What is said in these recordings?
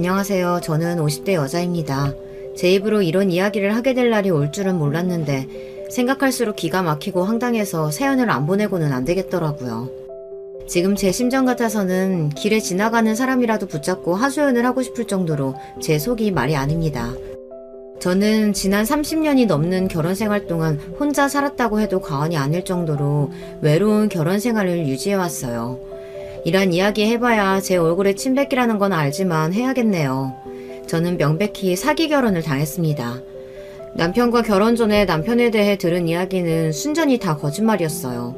안녕하세요. 저는 50대 여자입니다. 제 입으로 이런 이야기를 하게 될 날이 올 줄은 몰랐는데 생각할수록 기가 막히고 황당해서 사연을 안 보내고는 안 되겠더라고요. 지금 제 심정 같아서는 길에 지나가는 사람이라도 붙잡고 하소연을 하고 싶을 정도로 제 속이 말이 아닙니다. 저는 지난 30년이 넘는 결혼 생활 동안 혼자 살았다고 해도 과언이 아닐 정도로 외로운 결혼 생활을 유지해왔어요. 이런 이야기 해봐야 제 얼굴에 침 뱉기라는 건 알지만 해야겠네요. 저는 명백히 사기 결혼을 당했습니다. 남편과 결혼 전에 남편에 대해 들은 이야기는 순전히 다 거짓말이었어요.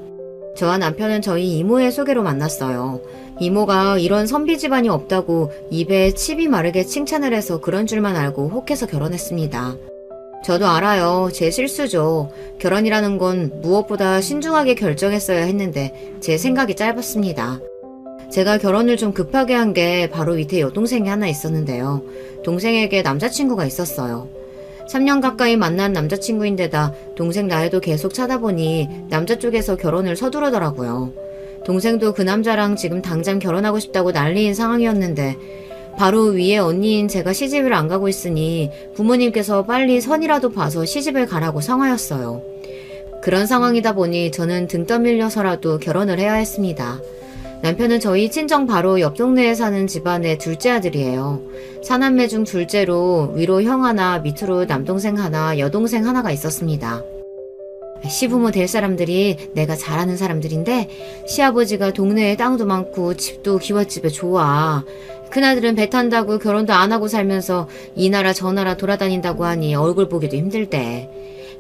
저와 남편은 저희 이모의 소개로 만났어요. 이모가 이런 선비 집안이 없다고 입에 침이 마르게 칭찬을 해서 그런 줄만 알고 혹해서 결혼했습니다. 저도 알아요. 제 실수죠. 결혼이라는 건 무엇보다 신중하게 결정했어야 했는데 제 생각이 짧았습니다. 제가 결혼을 좀 급하게 한 게 바로 밑에 여동생이 하나 있었는데요. 동생에게 남자친구가 있었어요. 3년 가까이 만난 남자친구인데다 동생 나이도 계속 찾아보니 남자 쪽에서 결혼을 서두르더라고요. 동생도 그 남자랑 지금 당장 결혼하고 싶다고 난리인 상황이었는데 바로 위에 언니인 제가 시집을 안 가고 있으니 부모님께서 빨리 선이라도 봐서 시집을 가라고 성하였어요. 그런 상황이다 보니 저는 등 떠밀려서라도 결혼을 해야 했습니다. 남편은 저희 친정 바로 옆 동네에 사는 집안의 둘째 아들이에요. 사남매 중 둘째로 위로 형 하나, 밑으로 남동생 하나, 여동생 하나가 있었습니다. 시부모 될 사람들이 내가 잘 아는 사람들인데 시아버지가 동네에 땅도 많고 집도 기와집에 좋아. 큰아들은 배 탄다고 결혼도 안 하고 살면서 이 나라 저 나라 돌아다닌다고 하니 얼굴 보기도 힘들대.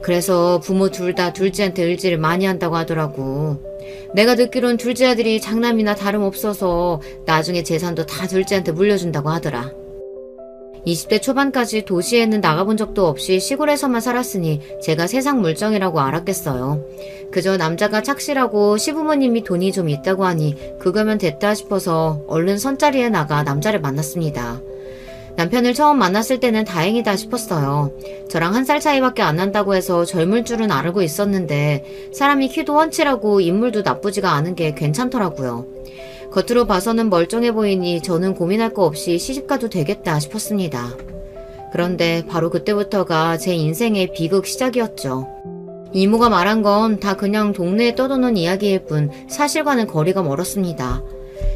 그래서 부모 둘 다 둘째한테 의지를 많이 한다고 하더라고. 내가 듣기론 둘째 아들이 장남이나 다름없어서 나중에 재산도 다 둘째한테 물려준다고 하더라. 20대 초반까지 도시에는 나가본 적도 없이 시골에서만 살았으니 제가 세상 물정이라고 알았겠어요. 그저 남자가 착실하고 시부모님이 돈이 좀 있다고 하니 그거면 됐다 싶어서 얼른 선자리에 나가 남자를 만났습니다. 남편을 처음 만났을 때는 다행이다 싶었어요. 저랑 1살 차이밖에 안 난다고 해서 젊을 줄은 알고 있었는데 사람이 키도 훤칠하고 인물도 나쁘지가 않은 게 괜찮더라고요. 겉으로 봐서는 멀쩡해 보이니 저는 고민할 거 없이 시집가도 되겠다 싶었습니다. 그런데 바로 그때부터가 제 인생의 비극 시작이었죠. 이모가 말한 건 다 그냥 동네에 떠도는 이야기일 뿐 사실과는 거리가 멀었습니다.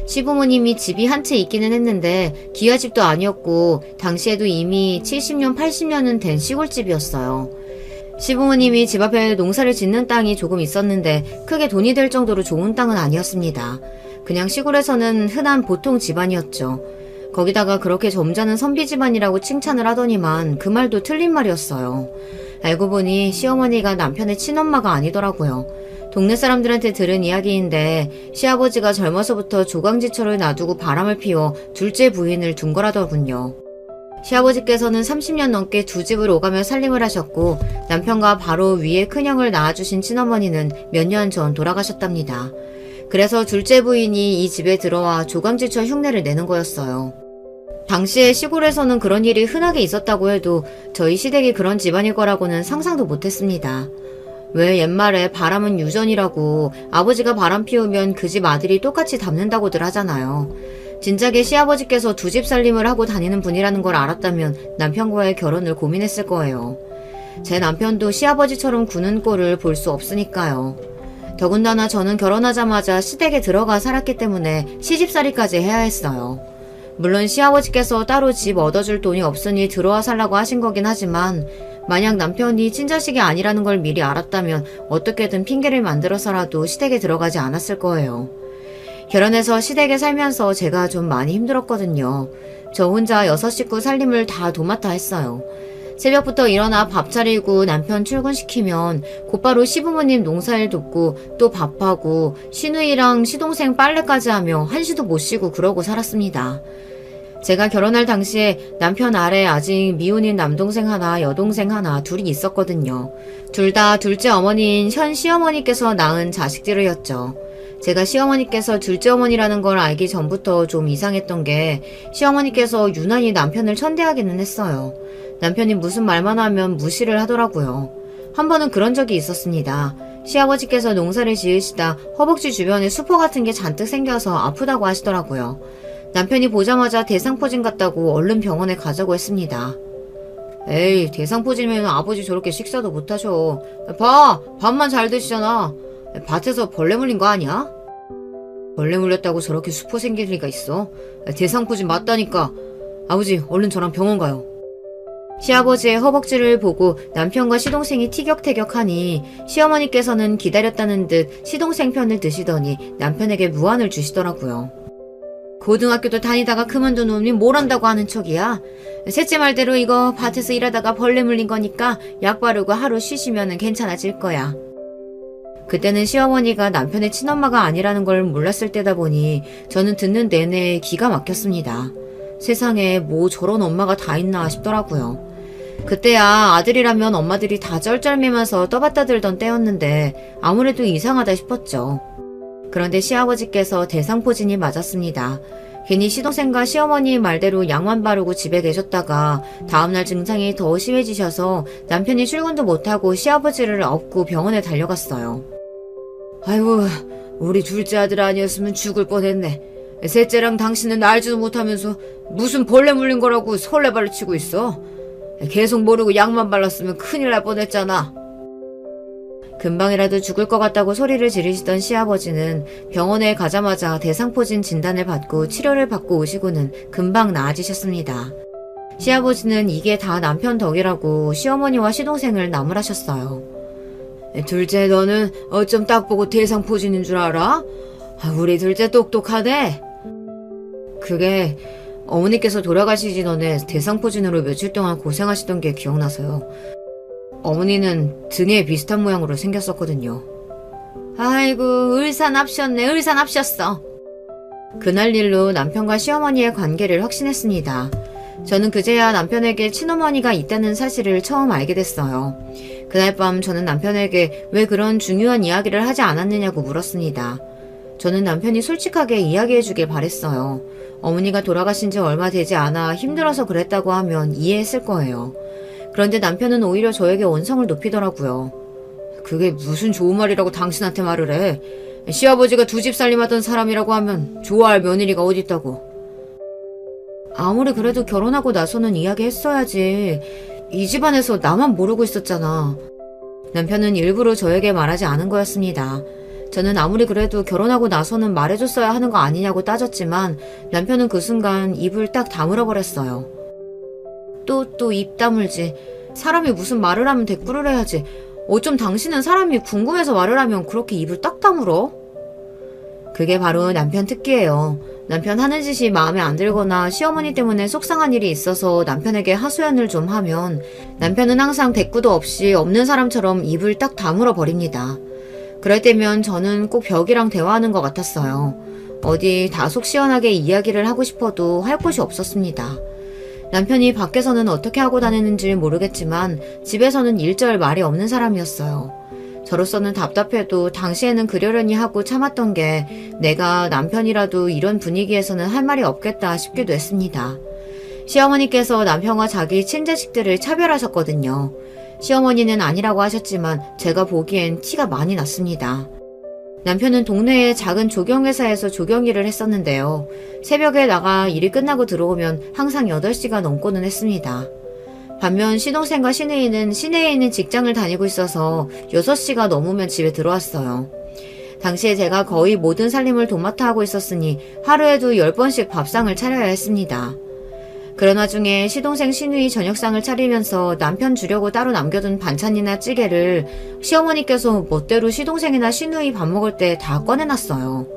시부모님이 집이 한 채 있기는 했는데 기와집도 아니었고 당시에도 이미 70년, 80년은 된 시골집이었어요. 시부모님이 집 앞에 농사를 짓는 땅이 조금 있었는데 크게 돈이 될 정도로 좋은 땅은 아니었습니다. 그냥 시골에서는 흔한 보통 집안이었죠. 거기다가 그렇게 점잖은 선비 집안이라고 칭찬을 하더니만 그 말도 틀린 말이었어요. 알고 보니 시어머니가 남편의 친엄마가 아니더라고요. 동네 사람들한테 들은 이야기인데 시아버지가 젊어서부터 조강지처를 놔두고 바람을 피워 둘째 부인을 둔 거라더군요. 시아버지께서는 30년 넘게 두 집을 오가며 살림을 하셨고 남편과 바로 위에 큰형을 낳아주신 친어머니는 몇 년 전 돌아가셨답니다. 그래서 둘째 부인이 이 집에 들어와 조강지처 흉내를 내는 거였어요. 당시에 시골에서는 그런 일이 흔하게 있었다고 해도 저희 시댁이 그런 집안일 거라고는 상상도 못했습니다. 왜 옛말에 바람은 유전이라고 아버지가 바람 피우면 그 집 아들이 똑같이 닮는다고들 하잖아요. 진작에 시아버지께서 두 집 살림을 하고 다니는 분이라는 걸 알았다면 남편과의 결혼을 고민했을 거예요. 제 남편도 시아버지처럼 구는 꼴을 볼 수 없으니까요. 더군다나 저는 결혼하자마자 시댁에 들어가 살았기 때문에 시집살이까지 해야 했어요. 물론 시아버지께서 따로 집 얻어줄 돈이 없으니 들어와 살라고 하신 거긴 하지만 만약 남편이 친자식이 아니라는 걸 미리 알았다면 어떻게든 핑계를 만들어서라도 시댁에 들어가지 않았을 거예요. 결혼해서 시댁에 살면서 제가 좀 많이 힘들었거든요. 저 혼자 6식구 살림을 다 도맡아 했어요. 새벽부터 일어나 밥 차리고 남편 출근시키면 곧바로 시부모님 농사일 돕고 또 밥하고 시누이랑 시동생 빨래까지 하며 한시도 못 쉬고 그러고 살았습니다. 제가 결혼할 당시에 남편 아래 아직 미혼인 남동생 하나, 여동생 하나 둘이 있었거든요. 둘 다 둘째 어머니인 현 시어머니께서 낳은 자식들이었죠. 제가 시어머니께서 둘째 어머니라는 걸 알기 전부터 좀 이상했던 게 시어머니께서 유난히 남편을 천대하기는 했어요. 남편이 무슨 말만 하면 무시를 하더라고요. 한 번은 그런 적이 있었습니다. 시아버지께서 농사를 지으시다 허벅지 주변에 수포 같은 게 잔뜩 생겨서 아프다고 하시더라고요. 남편이 보자마자 대상포진 같다고 얼른 병원에 가자고 했습니다. 에이, 대상포진이면 아버지 저렇게 식사도 못하셔. 봐, 밥만 잘 드시잖아. 밭에서 벌레 물린 거 아니야? 벌레 물렸다고 저렇게 수포 생길 리가 있어? 대상포진 맞다니까. 아버지, 얼른 저랑 병원 가요. 시아버지의 허벅지를 보고 남편과 시동생이 티격태격하니 시어머니께서는 기다렸다는 듯 시동생 편을 드시더니 남편에게 무안을 주시더라고요. 고등학교도 다니다가 그만둔 놈이 뭘 한다고 하는 척이야. 셋째 말대로 이거 밭에서 일하다가 벌레 물린 거니까 약 바르고 하루 쉬시면 괜찮아질 거야. 그때는 시어머니가 남편의 친엄마가 아니라는 걸 몰랐을 때다 보니 저는 듣는 내내 기가 막혔습니다. 세상에 뭐 저런 엄마가 다 있나 싶더라고요. 그때야 아들이라면 엄마들이 다 쩔쩔매면서 떠받다 들던 때였는데 아무래도 이상하다 싶었죠. 그런데 시아버지께서 대상포진이 맞았습니다. 괜히 시동생과 시어머니 말대로 약만 바르고 집에 계셨다가 다음날 증상이 더 심해지셔서 남편이 출근도 못하고 시아버지를 업고 병원에 달려갔어요. 아이고, 우리 둘째 아들 아니었으면 죽을 뻔했네. 셋째랑 당신은 알지도 못하면서 무슨 벌레 물린 거라고 설레발을 치고 있어. 계속 모르고 약만 발랐으면 큰일 날 뻔했잖아. 금방이라도 죽을 것 같다고 소리를 지르시던 시아버지는 병원에 가자마자 대상포진 진단을 받고 치료를 받고 오시고는 금방 나아지셨습니다. 시아버지는 이게 다 남편 덕이라고 시어머니와 시동생을 나무라셨어요. 둘째 너는 어쩜 딱 보고 대상포진인 줄 알아? 우리 둘째 똑똑하네. 그게 어머니께서 돌아가시기 전에 대상포진으로 며칠 동안 고생하시던 게 기억나서요. 어머니는 등에 비슷한 모양으로 생겼었거든요. 아이고, 을사납셨네, 을사납셨어. 그날 일로 남편과 시어머니의 관계를 확신했습니다. 저는 그제야 남편에게 친어머니가 있다는 사실을 처음 알게 됐어요. 그날 밤 저는 남편에게 왜 그런 중요한 이야기를 하지 않았느냐고 물었습니다. 저는 남편이 솔직하게 이야기해주길 바랬어요. 어머니가 돌아가신 지 얼마 되지 않아 힘들어서 그랬다고 하면 이해했을 거예요. 그런데 남편은 오히려 저에게 원성을 높이더라고요. 그게 무슨 좋은 말이라고 당신한테 말을 해. 시아버지가 두 집 살림하던 사람이라고 하면 좋아할 며느리가 어딨다고. 아무리 그래도 결혼하고 나서는 이야기했어야지. 이 집안에서 나만 모르고 있었잖아. 남편은 일부러 저에게 말하지 않은 거였습니다. 저는 아무리 그래도 결혼하고 나서는 말해줬어야 하는 거 아니냐고 따졌지만 남편은 그 순간 입을 딱 다물어 버렸어요. 또 입 다물지. 사람이 무슨 말을 하면 대꾸를 해야지. 어쩜 당신은 사람이 궁금해서 말을 하면 그렇게 입을 딱 다물어? 그게 바로 남편 특기예요. 남편 하는 짓이 마음에 안 들거나 시어머니 때문에 속상한 일이 있어서 남편에게 하소연을 좀 하면 남편은 항상 대꾸도 없이 없는 사람처럼 입을 딱 다물어 버립니다. 그럴 때면 저는 꼭 벽이랑 대화하는 것 같았어요. 어디 다 속 시원하게 이야기를 하고 싶어도 할 곳이 없었습니다. 남편이 밖에서는 어떻게 하고 다니는지 모르겠지만 집에서는 일절 말이 없는 사람이었어요. 저로서는 답답해도 당시에는 그러려니 하고 참았던 게 내가 남편이라도 이런 분위기에서는 할 말이 없겠다 싶기도 했습니다. 시어머니께서 남편과 자기 친자식들을 차별하셨거든요. 시어머니는 아니라고 하셨지만 제가 보기엔 티가 많이 났습니다. 남편은 동네의 작은 조경회사에서 조경일을 했었는데요. 새벽에 나가 일이 끝나고 들어오면 항상 8시가 넘고는 했습니다. 반면 시동생과 시누이는 시내에 있는 직장을 다니고 있어서 6시가 넘으면 집에 들어왔어요. 당시에 제가 거의 모든 살림을 도맡아 하고 있었으니 하루에도 10번씩 밥상을 차려야 했습니다. 그런 와중에 시동생 시누이 저녁상을 차리면서 남편 주려고 따로 남겨둔 반찬이나 찌개를 시어머니께서 멋대로 시동생이나 시누이 밥 먹을 때 다 꺼내놨어요.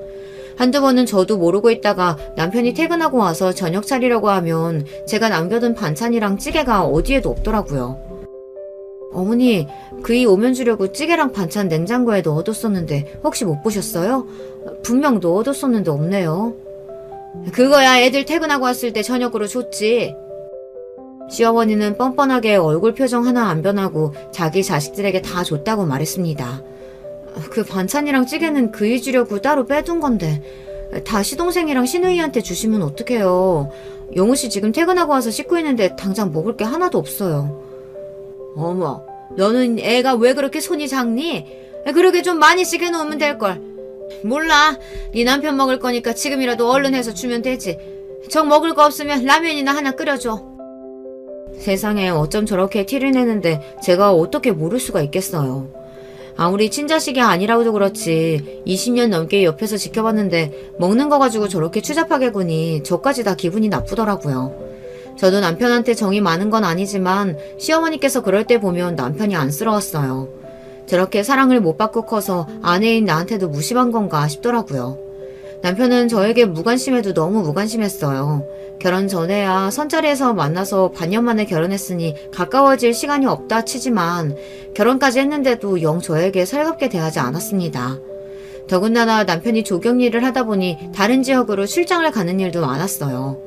한두 번은 저도 모르고 있다가 남편이 퇴근하고 와서 저녁 차리려고 하면 제가 남겨둔 반찬이랑 찌개가 어디에도 없더라고요. 어머니, 그이 오면 주려고 찌개랑 반찬 냉장고에 넣어뒀었는데 혹시 못 보셨어요? 분명 넣어뒀었는데 없네요. 그거야 애들 퇴근하고 왔을 때 저녁으로 줬지. 시어머니는 뻔뻔하게 얼굴 표정 하나 안 변하고 자기 자식들에게 다 줬다고 말했습니다. 그 반찬이랑 찌개는 그이 주려고 따로 빼둔 건데 다 시동생이랑 시누이한테 주시면 어떡해요. 영우씨 지금 퇴근하고 와서 씻고 있는데 당장 먹을 게 하나도 없어요. 어머, 너는 애가 왜 그렇게 손이 작니? 그러게 좀 많이 씻겨 놓으면 될걸. 몰라, 네 남편 먹을 거니까 지금이라도 얼른 해서 주면 되지. 정 먹을 거 없으면 라면이나 하나 끓여줘. 세상에 어쩜 저렇게 티를 내는데 제가 어떻게 모를 수가 있겠어요. 아무리 친자식이 아니라고도 그렇지 20년 넘게 옆에서 지켜봤는데 먹는 거 가지고 저렇게 추잡하게 구니 저까지 다 기분이 나쁘더라고요. 저도 남편한테 정이 많은 건 아니지만 시어머니께서 그럴 때 보면 남편이 안쓰러웠어요. 저렇게 사랑을 못 받고 커서 아내인 나한테도 무심한 건가 싶더라고요. 남편은 저에게 무관심해도 너무 무관심했어요. 결혼 전에야 선자리에서 만나서 반년 만에 결혼했으니 가까워질 시간이 없다 치지만 결혼까지 했는데도 영 저에게 살갑게 대하지 않았습니다. 더군다나 남편이 조경 일을 하다 보니 다른 지역으로 출장을 가는 일도 많았어요.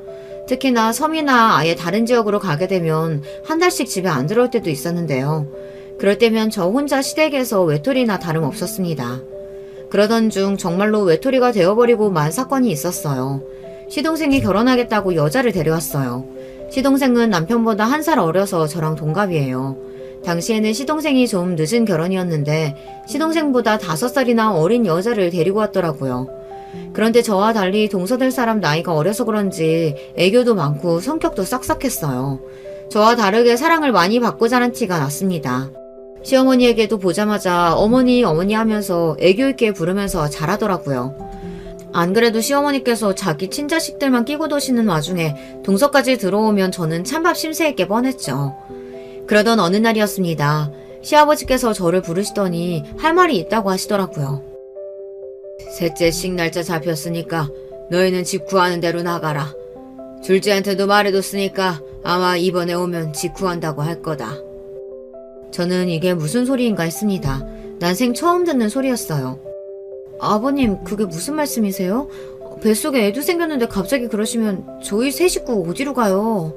특히나 섬이나 아예 다른 지역으로 가게 되면 한 달씩 집에 안 들어올 때도 있었는데요. 그럴 때면 저 혼자 시댁에서 외톨이나 다름없었습니다. 그러던 중 정말로 외톨이가 되어버리고 만 사건이 있었어요. 시동생이 결혼하겠다고 여자를 데려왔어요. 시동생은 남편보다 1살 어려서 저랑 동갑이에요. 당시에는 시동생이 좀 늦은 결혼이었는데 시동생보다 5살이나 어린 여자를 데리고 왔더라고요. 그런데 저와 달리 동서될 사람 나이가 어려서 그런지 애교도 많고 성격도 싹싹했어요. 저와 다르게 사랑을 많이 받고 자란 티가 났습니다. 시어머니에게도 보자마자 어머니 어머니 하면서 애교 있게 부르면서 잘하더라고요. 안 그래도 시어머니께서 자기 친자식들만 끼고 도시는 와중에 동서까지 들어오면 저는 찬밥 심세했게 뻔했죠. 그러던 어느 날이었습니다. 시아버지께서 저를 부르시더니 할 말이 있다고 하시더라고요. 셋째씩 날짜 잡혔으니까 너희는 집 구하는 대로 나가라. 둘째한테도 말해뒀으니까 아마 이번에 오면 집 구한다고 할 거다. 저는 이게 무슨 소리인가 했습니다. 난생 처음 듣는 소리였어요. 아버님, 그게 무슨 말씀이세요? 뱃속에 애도 생겼는데 갑자기 그러시면 저희 세 식구 어디로 가요?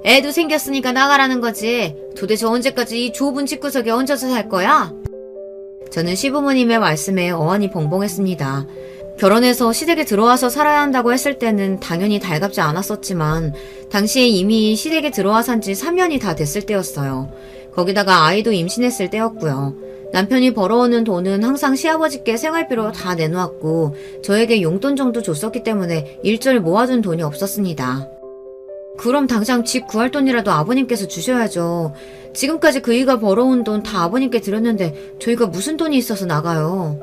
애도 생겼으니까 나가라는 거지. 도대체 언제까지 이 좁은 집구석에 얹혀서 살 거야? 저는 시부모님의 말씀에 어안이 벙벙했습니다. 결혼해서 시댁에 들어와서 살아야 한다고 했을 때는 당연히 달갑지 않았었지만 당시에 이미 시댁에 들어와 산 지 3년이 다 됐을 때였어요. 거기다가 아이도 임신했을 때였고요. 남편이 벌어오는 돈은 항상 시아버지께 생활비로 다 내놓았고 저에게 용돈 정도 줬었기 때문에 일절 모아둔 돈이 없었습니다. 그럼 당장 집 구할 돈이라도 아버님께서 주셔야죠. 지금까지 그이가 벌어온 돈 다 아버님께 드렸는데 저희가 무슨 돈이 있어서 나가요.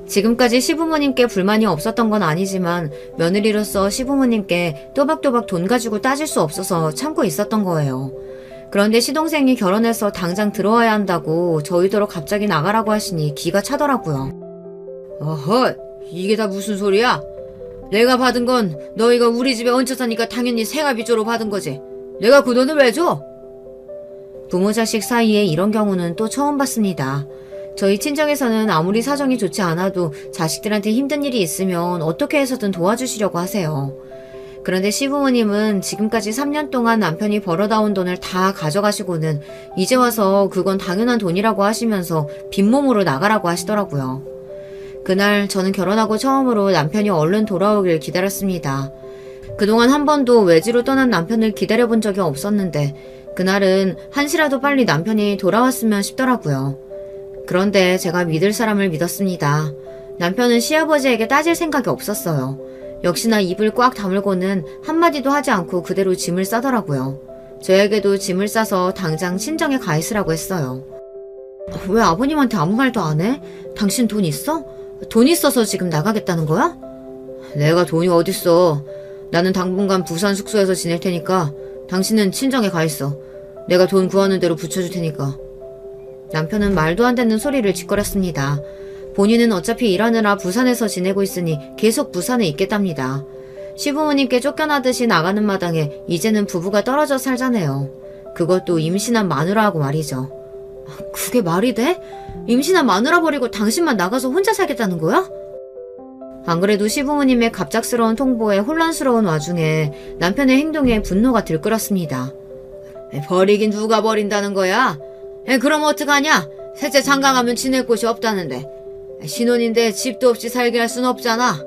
지금까지 시부모님께 불만이 없었던 건 아니지만 며느리로서 시부모님께 또박또박 돈 가지고 따질 수 없어서 참고 있었던 거예요. 그런데 시동생이 결혼해서 당장 들어와야 한다고 저희더러 갑자기 나가라고 하시니 기가 차더라고요. 어허, 이게 다 무슨 소리야? 내가 받은 건 너희가 우리 집에 얹혀 사니까 당연히 생활비조로 받은 거지. 내가 그 돈을 왜 줘? 부모 자식 사이에 이런 경우는 또 처음 봤습니다. 저희 친정에서는 아무리 사정이 좋지 않아도 자식들한테 힘든 일이 있으면 어떻게 해서든 도와주시려고 하세요. 그런데 시부모님은 지금까지 3년 동안 남편이 벌어다 온 돈을 다 가져가시고는 이제 와서 그건 당연한 돈이라고 하시면서 빈몸으로 나가라고 하시더라고요. 그날 저는 결혼하고 처음으로 남편이 얼른 돌아오길 기다렸습니다. 그동안 한 번도 외지로 떠난 남편을 기다려본 적이 없었는데 그날은 한시라도 빨리 남편이 돌아왔으면 싶더라고요. 그런데 제가 믿을 사람을 믿었습니다. 남편은 시아버지에게 따질 생각이 없었어요. 역시나 입을 꽉 다물고는 한마디도 하지 않고 그대로 짐을 싸더라고요. 저에게도 짐을 싸서 당장 친정에 가 있으라고 했어요. 왜 아버님한테 아무 말도 안 해? 당신 돈 있어? 돈 있어서 지금 나가겠다는 거야? 내가 돈이 어딨어. 나는 당분간 부산 숙소에서 지낼 테니까 당신은 친정에 가 있어. 내가 돈 구하는 대로 붙여줄 테니까. 남편은 말도 안 되는 소리를 짓거렸습니다. 본인은 어차피 일하느라 부산에서 지내고 있으니 계속 부산에 있겠답니다. 시부모님께 쫓겨나듯이 나가는 마당에 이제는 부부가 떨어져 살자네요. 그것도 임신한 마누라하고 말이죠. 그게 말이 돼? 임신한 마누라 버리고 당신만 나가서 혼자 살겠다는 거야? 안 그래도 시부모님의 갑작스러운 통보에 혼란스러운 와중에 남편의 행동에 분노가 들끓었습니다. 버리긴 누가 버린다는 거야? 그럼 어떡하냐? 셋째 장가가면 지낼 곳이 없다는데. 신혼인데 집도 없이 살게 할 순 없잖아.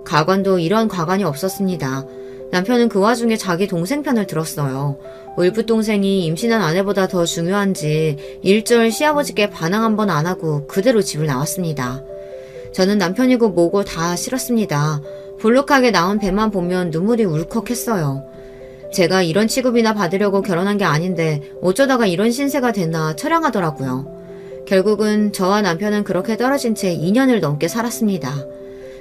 가관도 이런 가관이 없었습니다. 남편은 그 와중에 자기 동생 편을 들었어요. 울붓동생이 임신한 아내보다 더 중요한지 일절 시아버지께 반항 한 번 안 하고 그대로 집을 나왔습니다. 저는 남편이고 뭐고 다 싫었습니다. 볼록하게 나온 배만 보면 눈물이 울컥했어요. 제가 이런 취급이나 받으려고 결혼한 게 아닌데 어쩌다가 이런 신세가 됐나 처량하더라고요. 결국은 저와 남편은 그렇게 떨어진 채 2년을 넘게 살았습니다.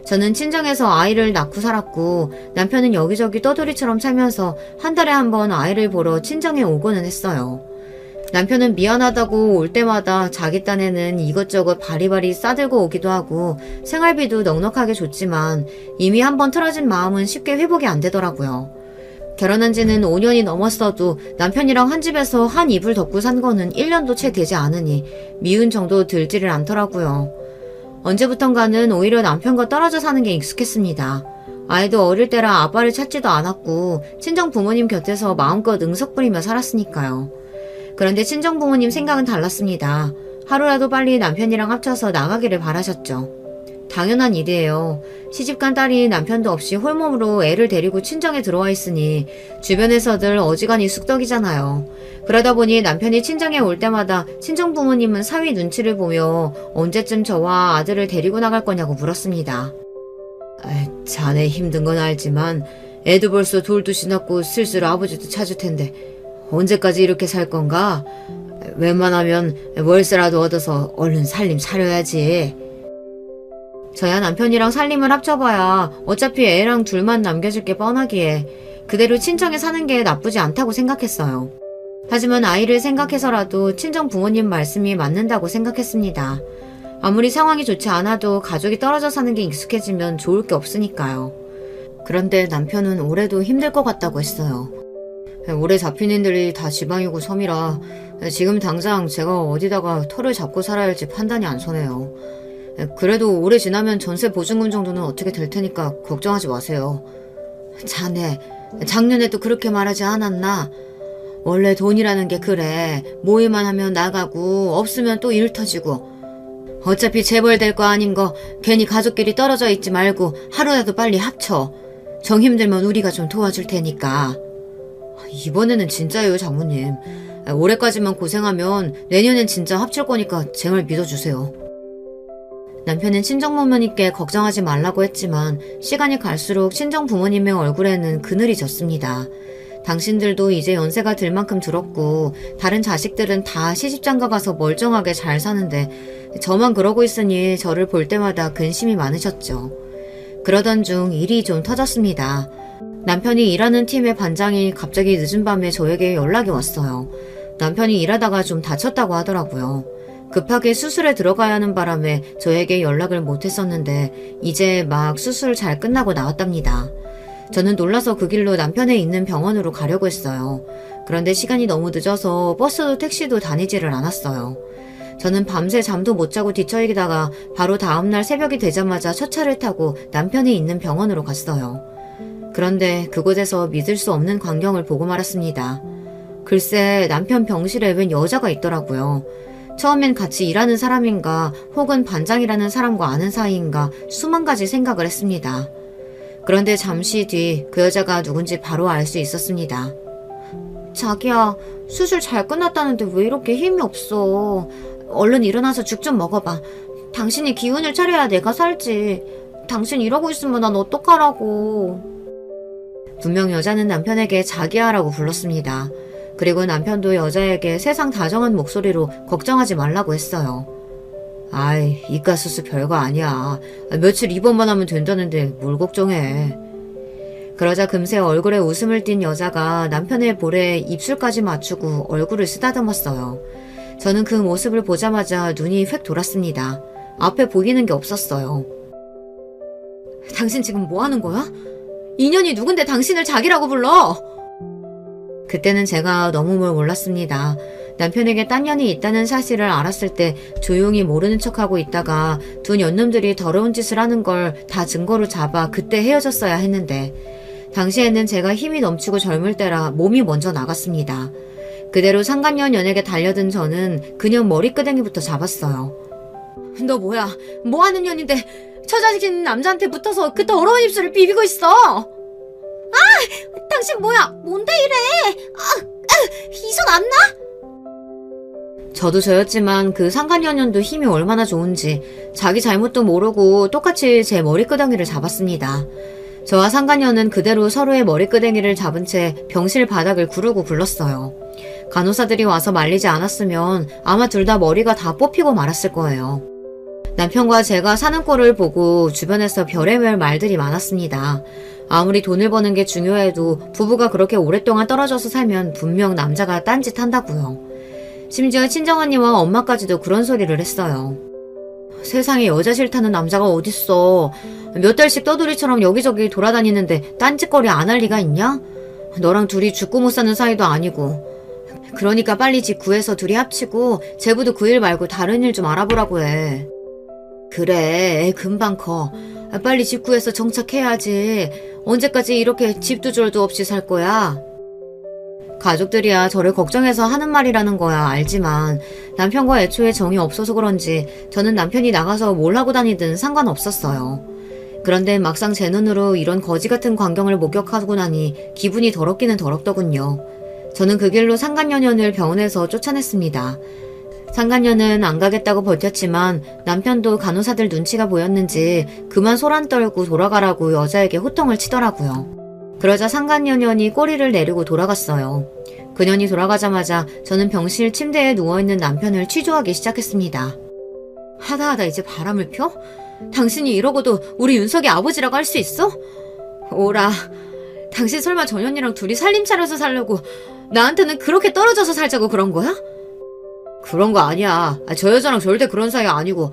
저는 친정에서 아이를 낳고 살았고 남편은 여기저기 떠돌이처럼 살면서 한 달에 한 번 아이를 보러 친정에 오고는 했어요. 남편은 미안하다고 올 때마다 자기 딴에는 이것저것 바리바리 싸들고 오기도 하고 생활비도 넉넉하게 줬지만 이미 한 번 틀어진 마음은 쉽게 회복이 안 되더라고요. 결혼한 지는 5년이 넘었어도 남편이랑 한 집에서 한 이불 덮고 산 거는 1년도 채 되지 않으니 미운 정도 들지를 않더라고요. 언제부턴가는 오히려 남편과 떨어져 사는 게 익숙했습니다. 아이도 어릴 때라 아빠를 찾지도 않았고 친정 부모님 곁에서 마음껏 응석 부리며 살았으니까요. 그런데 친정 부모님 생각은 달랐습니다. 하루라도 빨리 남편이랑 합쳐서 나가기를 바라셨죠. 당연한 일이에요. 시집간 딸이 남편도 없이 홀몸으로 애를 데리고 친정에 들어와 있으니 주변에서들 어지간히 쑥덕이잖아요. 그러다 보니 남편이 친정에 올 때마다 친정 부모님은 사위 눈치를 보며 언제쯤 저와 아들을 데리고 나갈 거냐고 물었습니다. 자네 힘든 건 알지만 애도 벌써 돌도 지났고 슬슬 아버지도 찾을 텐데 언제까지 이렇게 살 건가? 웬만하면 월세라도 얻어서 얼른 살림 차려야지. 저야 남편이랑 살림을 합쳐봐야 어차피 애랑 둘만 남겨줄 게 뻔하기에 그대로 친정에 사는 게 나쁘지 않다고 생각했어요. 하지만 아이를 생각해서라도 친정 부모님 말씀이 맞는다고 생각했습니다. 아무리 상황이 좋지 않아도 가족이 떨어져 사는 게 익숙해지면 좋을 게 없으니까요. 그런데 남편은 올해도 힘들 것 같다고 했어요. 올해 잡힌 인들이 다 지방이고 섬이라 지금 당장 제가 어디다가 터를 잡고 살아야 할지 판단이 안 서네요. 그래도 오래 지나면 전세 보증금 정도는 어떻게 될 테니까 걱정하지 마세요. 자네, 작년에도 그렇게 말하지 않았나? 원래 돈이라는 게 그래. 모이만 하면 나가고 없으면 또 일 터지고. 어차피 재벌될 거 아닌 거 괜히 가족끼리 떨어져 있지 말고 하루라도 빨리 합쳐. 정 힘들면 우리가 좀 도와줄 테니까. 이번에는 진짜예요, 장모님. 올해까지만 고생하면 내년엔 진짜 합칠 거니까 제 말 믿어주세요. 남편은 친정 부모님께 걱정하지 말라고 했지만 시간이 갈수록 친정 부모님의 얼굴에는 그늘이 졌습니다. 당신들도 이제 연세가 들 만큼 들었고 다른 자식들은 다 시집장가 가서 멀쩡하게 잘 사는데 저만 그러고 있으니 저를 볼 때마다 근심이 많으셨죠. 그러던 중 일이 좀 터졌습니다. 남편이 일하는 팀의 반장이 갑자기 늦은 밤에 저에게 연락이 왔어요. 남편이 일하다가 좀 다쳤다고 하더라고요. 급하게 수술에 들어가야 하는 바람에 저에게 연락을 못했었는데 이제 막 수술 잘 끝나고 나왔답니다. 저는 놀라서 그 길로 남편의 있는 병원으로 가려고 했어요. 그런데 시간이 너무 늦어서 버스도 택시도 다니지를 않았어요. 저는 밤새 잠도 못 자고 뒤처이다가 바로 다음날 새벽이 되자마자 첫 차를 타고 남편이 있는 병원으로 갔어요. 그런데 그곳에서 믿을 수 없는 광경을 보고 말았습니다. 글쎄 남편 병실에 웬 여자가 있더라고요. 처음엔 같이 일하는 사람인가 혹은 반장이라는 사람과 아는 사이인가 수만 가지 생각을 했습니다. 그런데 잠시 뒤 그 여자가 누군지 바로 알 수 있었습니다. 자기야, 수술 잘 끝났다는데 왜 이렇게 힘이 없어. 얼른 일어나서 죽 좀 먹어봐. 당신이 기운을 차려야 내가 살지. 당신 이러고 있으면 난 어떡하라고. 분명 여자는 남편에게 자기야라고 불렀습니다. 그리고 남편도 여자에게 세상 다정한 목소리로 걱정하지 말라고 했어요. 아이, 이가 수술 별거 아니야. 며칠 입원만 하면 된다는데 뭘 걱정해. 그러자 금세 얼굴에 웃음을 띤 여자가 남편의 볼에 입술까지 맞추고 얼굴을 쓰다듬었어요. 저는 그 모습을 보자마자 눈이 휙 돌았습니다. 앞에 보이는 게 없었어요. 당신 지금 뭐 하는 거야? 인연이 누군데 당신을 자기라고 불러? 그때는 제가 너무 뭘 몰랐습니다. 남편에게 딴 년이 있다는 사실을 알았을 때 조용히 모르는 척하고 있다가 두 년놈들이 더러운 짓을 하는 걸 다 증거로 잡아 그때 헤어졌어야 했는데 당시에는 제가 힘이 넘치고 젊을 때라 몸이 먼저 나갔습니다. 그대로 상간년 연에게 달려든 저는 그년 머리끄댕이부터 잡았어요. 너 뭐야? 뭐하는 년인데 처자식인 남자한테 붙어서 그 더러운 입술을 비비고 있어. 당신 뭐야? 뭔데 이래? 이 손 안 나? 저도 저였지만 그 상간년년도 힘이 얼마나 좋은지 자기 잘못도 모르고 똑같이 제 머리끄덩이를 잡았습니다. 저와 상간녀는 그대로 서로의 머리끄댕이를 잡은 채 병실 바닥을 구르고 굴렀어요. 간호사들이 와서 말리지 않았으면 아마 둘 다 머리가 다 뽑히고 말았을 거예요. 남편과 제가 사는 꼴을 보고 주변에서 별의별 말들이 많았습니다. 아무리 돈을 버는 게 중요해도 부부가 그렇게 오랫동안 떨어져서 살면 분명 남자가 딴짓 한다고요. 심지어 친정언니와 엄마까지도 그런 소리를 했어요. 세상에 여자 싫다는 남자가 어딨어. 몇 달씩 떠돌이처럼 여기저기 돌아다니는데 딴짓거리 안 할 리가 있냐? 너랑 둘이 죽고 못 사는 사이도 아니고. 그러니까 빨리 집 구해서 둘이 합치고 제부도 그 일 말고 다른 일 좀 알아보라고 해. 그래, 애 금방 커. 빨리 집 구해서 정착해야지. 언제까지 이렇게 집도 절도 없이 살 거야? 가족들이야 저를 걱정해서 하는 말이라는 거야 알지만 남편과 애초에 정이 없어서 그런지 저는 남편이 나가서 뭘 하고 다니든 상관없었어요. 그런데 막상 제 눈으로 이런 거지 같은 광경을 목격하고 나니 기분이 더럽기는 더럽더군요. 저는 그 길로 상간녀년을 병원에서 쫓아냈습니다. 상간녀는 안 가겠다고 버텼지만 남편도 간호사들 눈치가 보였는지 그만 소란 떨고 돌아가라고 여자에게 호통을 치더라고요. 그러자 상간녀년이 꼬리를 내리고 돌아갔어요. 그년이 돌아가자마자 저는 병실 침대에 누워있는 남편을 취조하기 시작했습니다. 하다하다 이제 바람을 펴? 당신이 이러고도 우리 윤석이 아버지라고 할 수 있어? 오라, 당신 설마 전현이랑 둘이 살림 차려서 살려고 나한테는 그렇게 떨어져서 살자고 그런 거야? 그런 거 아니야. 저 여자랑 절대 그런 사이 아니고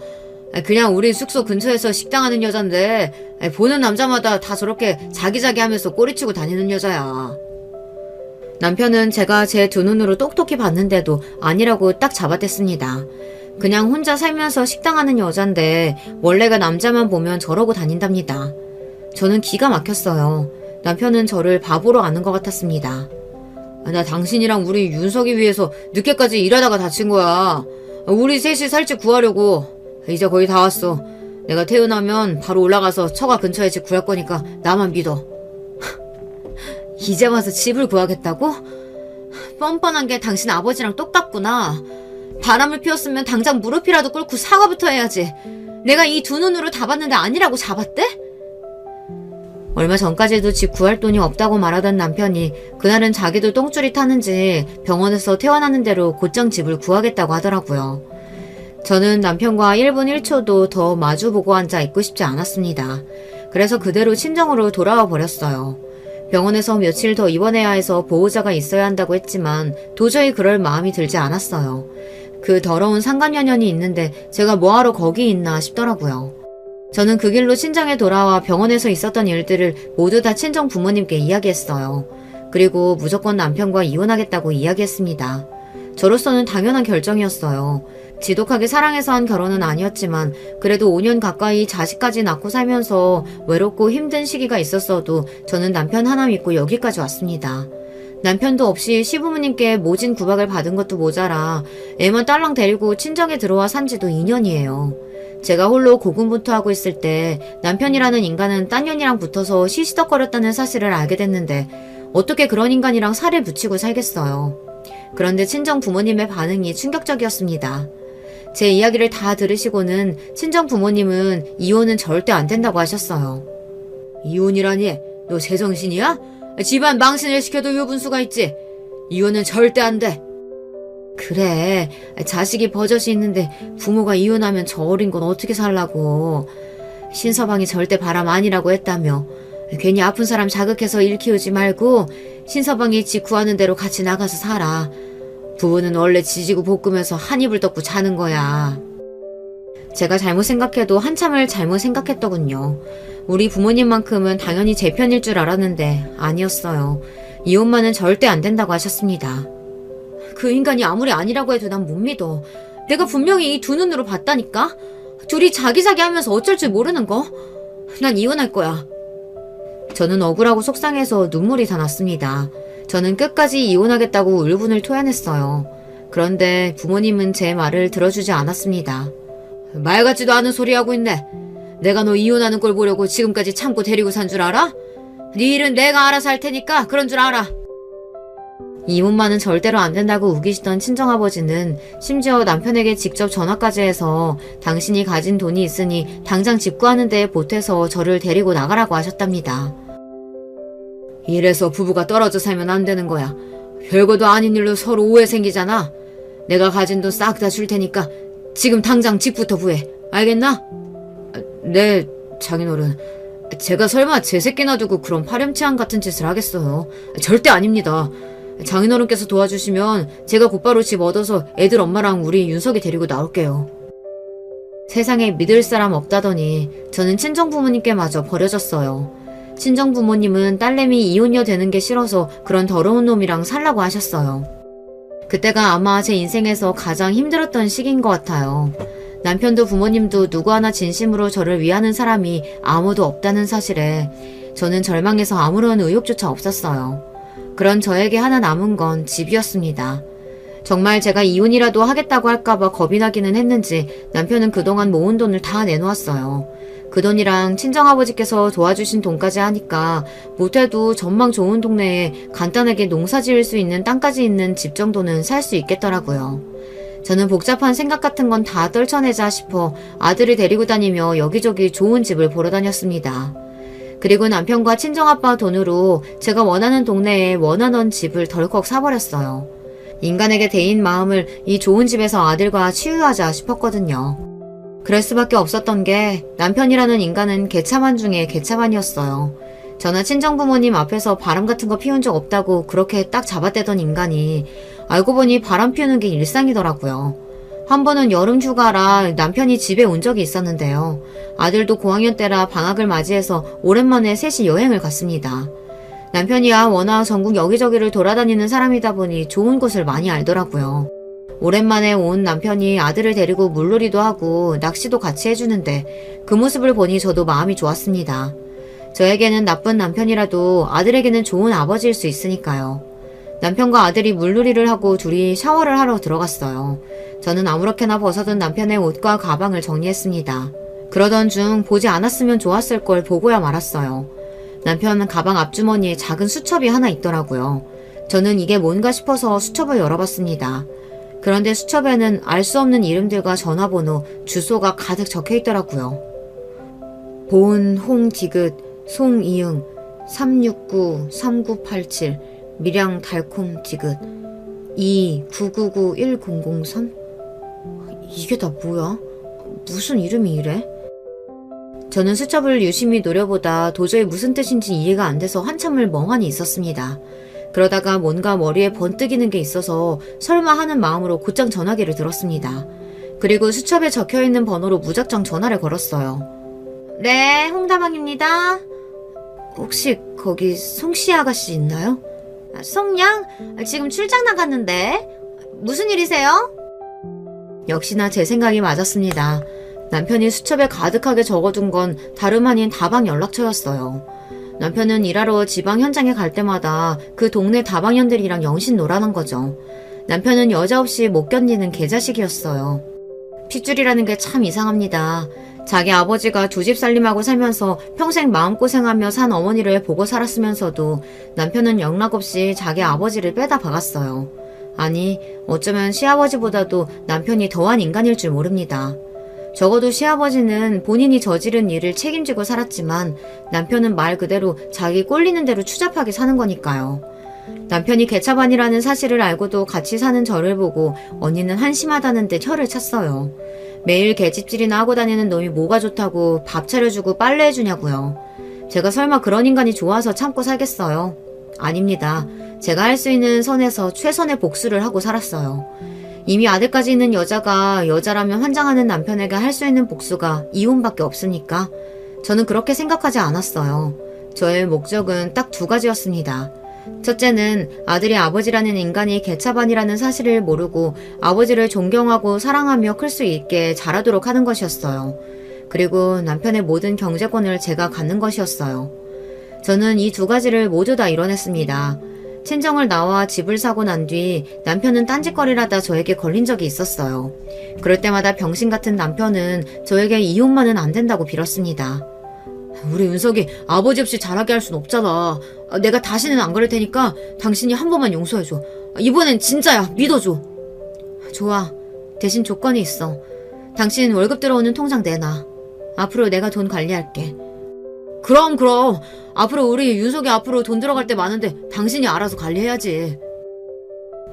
그냥 우리 숙소 근처에서 식당하는 여잔데 보는 남자마다 다 저렇게 자기자기 하면서 꼬리치고 다니는 여자야. 남편은 제가 제 두 눈으로 똑똑히 봤는데도 아니라고 딱 잡아댔습니다. 그냥 혼자 살면서 식당하는 여잔데 원래가 남자만 보면 저러고 다닌답니다. 저는 기가 막혔어요. 남편은 저를 바보로 아는 것 같았습니다. 나 당신이랑 우리 윤석이 위해서 늦게까지 일하다가 다친 거야. 우리 셋이 살집 구하려고. 이제 거의 다 왔어. 내가 퇴근하면 바로 올라가서 처가 근처에 집 구할 거니까 나만 믿어. 이제 와서 집을 구하겠다고? 뻔뻔한 게 당신 아버지랑 똑같구나. 바람을 피웠으면 당장 무릎이라도 꿇고 사과부터 해야지. 내가 이 두 눈으로 다 봤는데 아니라고 잡았대? 얼마 전까지도 집 구할 돈이 없다고 말하던 남편이 그날은 자기도 똥줄이 타는지 병원에서 퇴원하는 대로 곧장 집을 구하겠다고 하더라고요. 저는 남편과 1분 1초도 더 마주보고 앉아 있고 싶지 않았습니다. 그래서 그대로 친정으로 돌아와 버렸어요. 병원에서 며칠 더 입원해야 해서 보호자가 있어야 한다고 했지만 도저히 그럴 마음이 들지 않았어요. 그 더러운 상간녀년이 있는데 제가 뭐하러 거기 있나 싶더라고요. 저는 그 길로 친정에 돌아와 병원에서 있었던 일들을 모두 다 친정 부모님께 이야기했어요. 그리고 무조건 남편과 이혼하겠다고 이야기했습니다. 저로서는 당연한 결정이었어요. 지독하게 사랑해서 한 결혼은 아니었지만 그래도 5년 가까이 자식까지 낳고 살면서 외롭고 힘든 시기가 있었어도 저는 남편 하나 믿고 여기까지 왔습니다. 남편도 없이 시부모님께 모진 구박을 받은 것도 모자라 애만 딸랑 데리고 친정에 들어와 산 지도 2년이에요. 제가 홀로 고군분투하고 있을 때 남편이라는 인간은 딴 년이랑 붙어서 시시덕거렸다는 사실을 알게 됐는데 어떻게 그런 인간이랑 살을 붙이고 살겠어요. 그런데 친정 부모님의 반응이 충격적이었습니다. 제 이야기를 다 들으시고는 친정 부모님은 이혼은 절대 안 된다고 하셨어요. 이혼이라니? 너 제정신이야? 집안 망신을 시켜도 유분수가 있지. 이혼은 절대 안 돼. 그래, 자식이 버젓이 있는데 부모가 이혼하면 저 어린 건 어떻게 살라고. 신서방이 절대 바람 아니라고 했다며. 괜히 아픈 사람 자극해서 일 키우지 말고 신서방이 지 구하는 대로 같이 나가서 살아. 부부는 원래 지지고 볶으면서 한 입을 덮고 자는 거야. 제가 잘못 생각해도 한참을 잘못 생각했더군요. 우리 부모님만큼은 당연히 제 편일 줄 알았는데 아니었어요. 이혼만은 절대 안 된다고 하셨습니다. 그 인간이 아무리 아니라고 해도 난 못 믿어. 내가 분명히 이 두 눈으로 봤다니까? 둘이 자기자기 하면서 어쩔 줄 모르는 거? 난 이혼할 거야. 저는 억울하고 속상해서 눈물이 다 났습니다. 저는 끝까지 이혼하겠다고 울분을 토해냈어요. 그런데 부모님은 제 말을 들어주지 않았습니다. 말 같지도 않은 소리 하고 있네. 내가 너 이혼하는 걸 보려고 지금까지 참고 데리고 산 줄 알아? 네 일은 내가 알아서 할 테니까 그런 줄 알아. 이혼만은 절대로 안 된다고 우기시던 친정아버지는 심지어 남편에게 직접 전화까지 해서 당신이 가진 돈이 있으니 당장 집 구하는 데에 보태서 저를 데리고 나가라고 하셨답니다. 이래서 부부가 떨어져 살면 안 되는 거야. 별거도 아닌 일로 서로 오해 생기잖아. 내가 가진 돈 싹 다 줄 테니까 지금 당장 집부터 구해. 알겠나? 네, 장인어른. 제가 설마 제 새끼 놔두고 그런 파렴치한 같은 짓을 하겠어요. 절대 아닙니다. 장인어른께서 도와주시면 제가 곧바로 집 얻어서 애들 엄마랑 우리 윤석이 데리고 나올게요. 세상에 믿을 사람 없다더니 저는 친정부모님께 마저 버려졌어요. 친정부모님은 딸내미 이혼녀 되는 게 싫어서 그런 더러운 놈이랑 살라고 하셨어요. 그때가 아마 제 인생에서 가장 힘들었던 시기인 것 같아요. 남편도 부모님도 누구 하나 진심으로 저를 위하는 사람이 아무도 없다는 사실에 저는 절망해서 아무런 의욕조차 없었어요. 그런 저에게 하나 남은 건 집이었습니다. 정말 제가 이혼이라도 하겠다고 할까봐 겁이 나기는 했는지 남편은 그동안 모은 돈을 다 내놓았어요. 그 돈이랑 친정아버지께서 도와주신 돈까지 하니까 못해도 전망 좋은 동네에 간단하게 농사 지을 수 있는 땅까지 있는 집 정도는 살 수 있겠더라고요. 저는 복잡한 생각 같은 건 다 떨쳐내자 싶어 아들을 데리고 다니며 여기저기 좋은 집을 보러 다녔습니다. 그리고 남편과 친정아빠 돈으로 제가 원하는 동네에 원하던 집을 덜컥 사버렸어요. 인간에게 대인 마음을 이 좋은 집에서 아들과 치유하자 싶었거든요. 그럴 수밖에 없었던 게 남편이라는 인간은 개차반 중에 개차반이었어요. 저나 친정부모님 앞에서 바람 같은 거 피운 적 없다고 그렇게 딱 잡아떼던 인간이 알고 보니 바람 피우는 게 일상이더라고요. 한 번은 여름 휴가라 남편이 집에 온 적이 있었는데요. 아들도 고학년 때라 방학을 맞이해서 오랜만에 셋이 여행을 갔습니다. 남편이야 워낙 전국 여기저기를 돌아다니는 사람이다 보니 좋은 곳을 많이 알더라고요. 오랜만에 온 남편이 아들을 데리고 물놀이도 하고 낚시도 같이 해주는데 그 모습을 보니 저도 마음이 좋았습니다. 저에게는 나쁜 남편이라도 아들에게는 좋은 아버지일 수 있으니까요. 남편과 아들이 물놀이를 하고 둘이 샤워를 하러 들어갔어요. 저는 아무렇게나 벗어둔 남편의 옷과 가방을 정리했습니다. 그러던 중 보지 않았으면 좋았을 걸 보고야 말았어요. 남편 가방 앞주머니에 작은 수첩이 하나 있더라고요. 저는 이게 뭔가 싶어서 수첩을 열어봤습니다. 그런데 수첩에는 알 수 없는 이름들과 전화번호, 주소가 가득 적혀 있더라고요. 보은 홍디귿 송이응 369-3987 밀양 달콤 디귿 2999103 이게 다 뭐야? 무슨 이름이 이래? 저는 수첩을 유심히 노려보다 도저히 무슨 뜻인지 이해가 안 돼서 한참을 멍하니 있었습니다. 그러다가 뭔가 머리에 번뜩이는 게 있어서 설마 하는 마음으로 곧장 전화기를 들었습니다. 그리고 수첩에 적혀있는 번호로 무작정 전화를 걸었어요. 네, 홍다방입니다. 혹시 거기 송씨 아가씨 있나요? 송양? 지금 출장 나갔는데. 무슨 일이세요? 역시나 제 생각이 맞았습니다. 남편이 수첩에 가득하게 적어둔 건 다름 아닌 다방 연락처였어요. 남편은 일하러 지방 현장에 갈 때마다 그 동네 다방년들이랑 영신 놀아난 거죠. 남편은 여자 없이 못 견디는 개자식이었어요. 핏줄이라는 게 참 이상합니다. 자기 아버지가 두 집 살림하고 살면서 평생 마음고생하며 산 어머니를 보고 살았으면서도 남편은 영락없이 자기 아버지를 빼다 박았어요. 아니, 어쩌면 시아버지보다도 남편이 더한 인간일 줄 모릅니다. 적어도 시아버지는 본인이 저지른 일을 책임지고 살았지만 남편은 말 그대로 자기 꼴리는 대로 추잡하게 사는 거니까요. 남편이 개차반이라는 사실을 알고도 같이 사는 저를 보고 언니는 한심하다는 듯 혀를 찼어요. 매일 개집질이나 하고 다니는 놈이 뭐가 좋다고 밥 차려주고 빨래해주냐고요. 제가 설마 그런 인간이 좋아서 참고 살겠어요? 아닙니다. 제가 할 수 있는 선에서 최선의 복수를 하고 살았어요. 이미 아들까지 있는 여자가 여자라면 환장하는 남편에게 할 수 있는 복수가 이혼밖에 없으니까 저는 그렇게 생각하지 않았어요. 저의 목적은 딱 두 가지였습니다. 첫째는 아들이 아버지라는 인간이 개차반이라는 사실을 모르고 아버지를 존경하고 사랑하며 클 수 있게 자라도록 하는 것이었어요. 그리고 남편의 모든 경제권을 제가 갖는 것이었어요. 저는 이 두 가지를 모두 다 이뤄냈습니다. 친정을 나와 집을 사고 난 뒤 남편은 딴짓거리라다 저에게 걸린 적이 있었어요. 그럴 때마다 병신 같은 남편은 저에게 이혼만은 안 된다고 빌었습니다. 우리 윤석이 아버지 없이 자라게 할 순 없잖아. 내가 다시는 안 그럴 테니까 당신이 한 번만 용서해줘. 이번엔 진짜야. 믿어줘. 좋아. 대신 조건이 있어. 당신 월급 들어오는 통장 내놔. 앞으로 내가 돈 관리할게. 그럼. 앞으로 우리 윤석이 앞으로 돈 들어갈 때 많은데 당신이 알아서 관리해야지.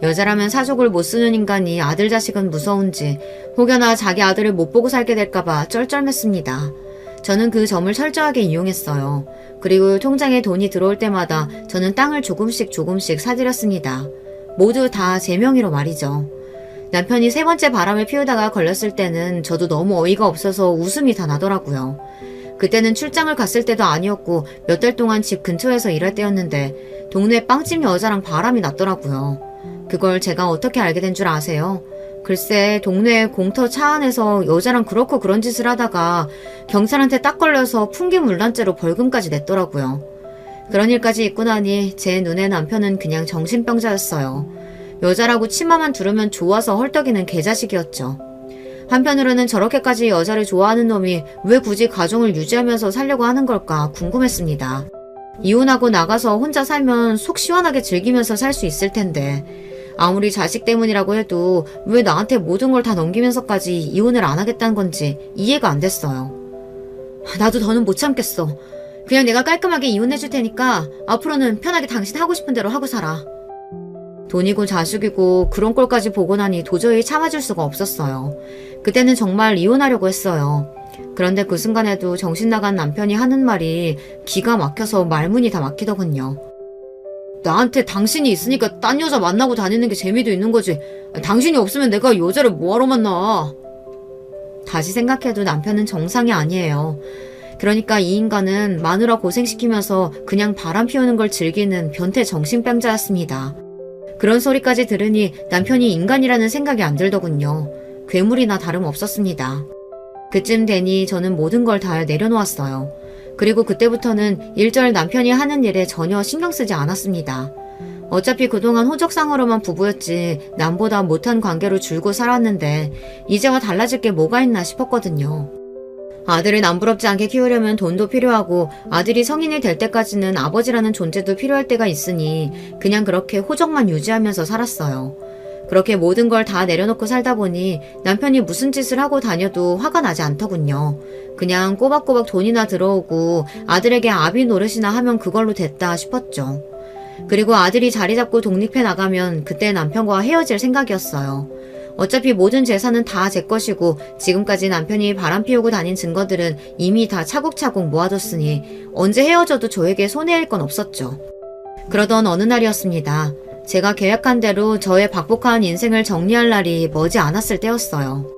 여자라면 사족을 못 쓰는 인간이 아들 자식은 무서운지 혹여나 자기 아들을 못 보고 살게 될까봐 쩔쩔맸습니다. 저는 그 점을 철저하게 이용했어요. 그리고 통장에 돈이 들어올 때마다 저는 땅을 조금씩 사들였습니다. 모두 다 제 명의로 말이죠. 남편이 세 번째 바람을 피우다가 걸렸을 때는 저도 너무 어이가 없어서 웃음이 다 나더라고요. 그때는 출장을 갔을 때도 아니었고 몇 달 동안 집 근처에서 일할 때였는데 동네 빵집 여자랑 바람이 났더라고요. 그걸 제가 어떻게 알게 된 줄 아세요? 글쎄 동네 공터 차 안에서 여자랑 그렇고 그런 짓을 하다가 경찰한테 딱 걸려서 풍기물란죄로 벌금까지 냈더라고요. 그런 일까지 있고 나니 제 눈에 남편은 그냥 정신병자였어요. 여자라고 치마만 두르면 좋아서 헐떡이는 개자식이었죠. 한편으로는 저렇게까지 여자를 좋아하는 놈이 왜 굳이 가정을 유지하면서 살려고 하는 걸까 궁금했습니다. 이혼하고 나가서 혼자 살면 속 시원하게 즐기면서 살 수 있을 텐데 아무리 자식 때문이라고 해도 왜 나한테 모든 걸 다 넘기면서까지 이혼을 안 하겠다는 건지 이해가 안 됐어요. 나도 더는 못 참겠어. 그냥 내가 깔끔하게 이혼해줄 테니까 앞으로는 편하게 당신 하고 싶은 대로 하고 살아. 돈이고 자식이고 그런 꼴까지 보고 나니 도저히 참아줄 수가 없었어요. 그때는 정말 이혼하려고 했어요. 그런데 그 순간에도 정신 나간 남편이 하는 말이 기가 막혀서 말문이 다 막히더군요. 나한테 당신이 있으니까 딴 여자 만나고 다니는 게 재미도 있는 거지. 당신이 없으면 내가 여자를 뭐하러 만나. 다시 생각해도 남편은 정상이 아니에요. 그러니까 이 인간은 마누라 고생시키면서 그냥 바람 피우는 걸 즐기는 변태 정신병자였습니다. 그런 소리까지 들으니 남편이 인간이라는 생각이 안 들더군요. 괴물이나 다름없었습니다. 그쯤 되니 저는 모든 걸 다 내려놓았어요. 그리고 그때부터는 일절 남편이 하는 일에 전혀 신경 쓰지 않았습니다. 어차피 그동안 호적상으로만 부부였지 남보다 못한 관계로 줄고 살았는데 이제와 달라질 게 뭐가 있나 싶었거든요. 아들을 남부럽지 않게 키우려면 돈도 필요하고 아들이 성인이 될 때까지는 아버지라는 존재도 필요할 때가 있으니 그냥 그렇게 호적만 유지하면서 살았어요. 그렇게 모든 걸 다 내려놓고 살다 보니 남편이 무슨 짓을 하고 다녀도 화가 나지 않더군요. 그냥 꼬박꼬박 돈이나 들어오고 아들에게 아비 노릇이나 하면 그걸로 됐다 싶었죠. 그리고 아들이 자리 잡고 독립해 나가면 그때 남편과 헤어질 생각이었어요. 어차피 모든 재산은 다 제 것이고 지금까지 남편이 바람 피우고 다닌 증거들은 이미 다 차곡차곡 모아뒀으니 언제 헤어져도 저에게 손해일 건 없었죠. 그러던 어느 날이었습니다. 제가 계획한 대로 저의 박복한 인생을 정리할 날이 머지 않았을 때였어요.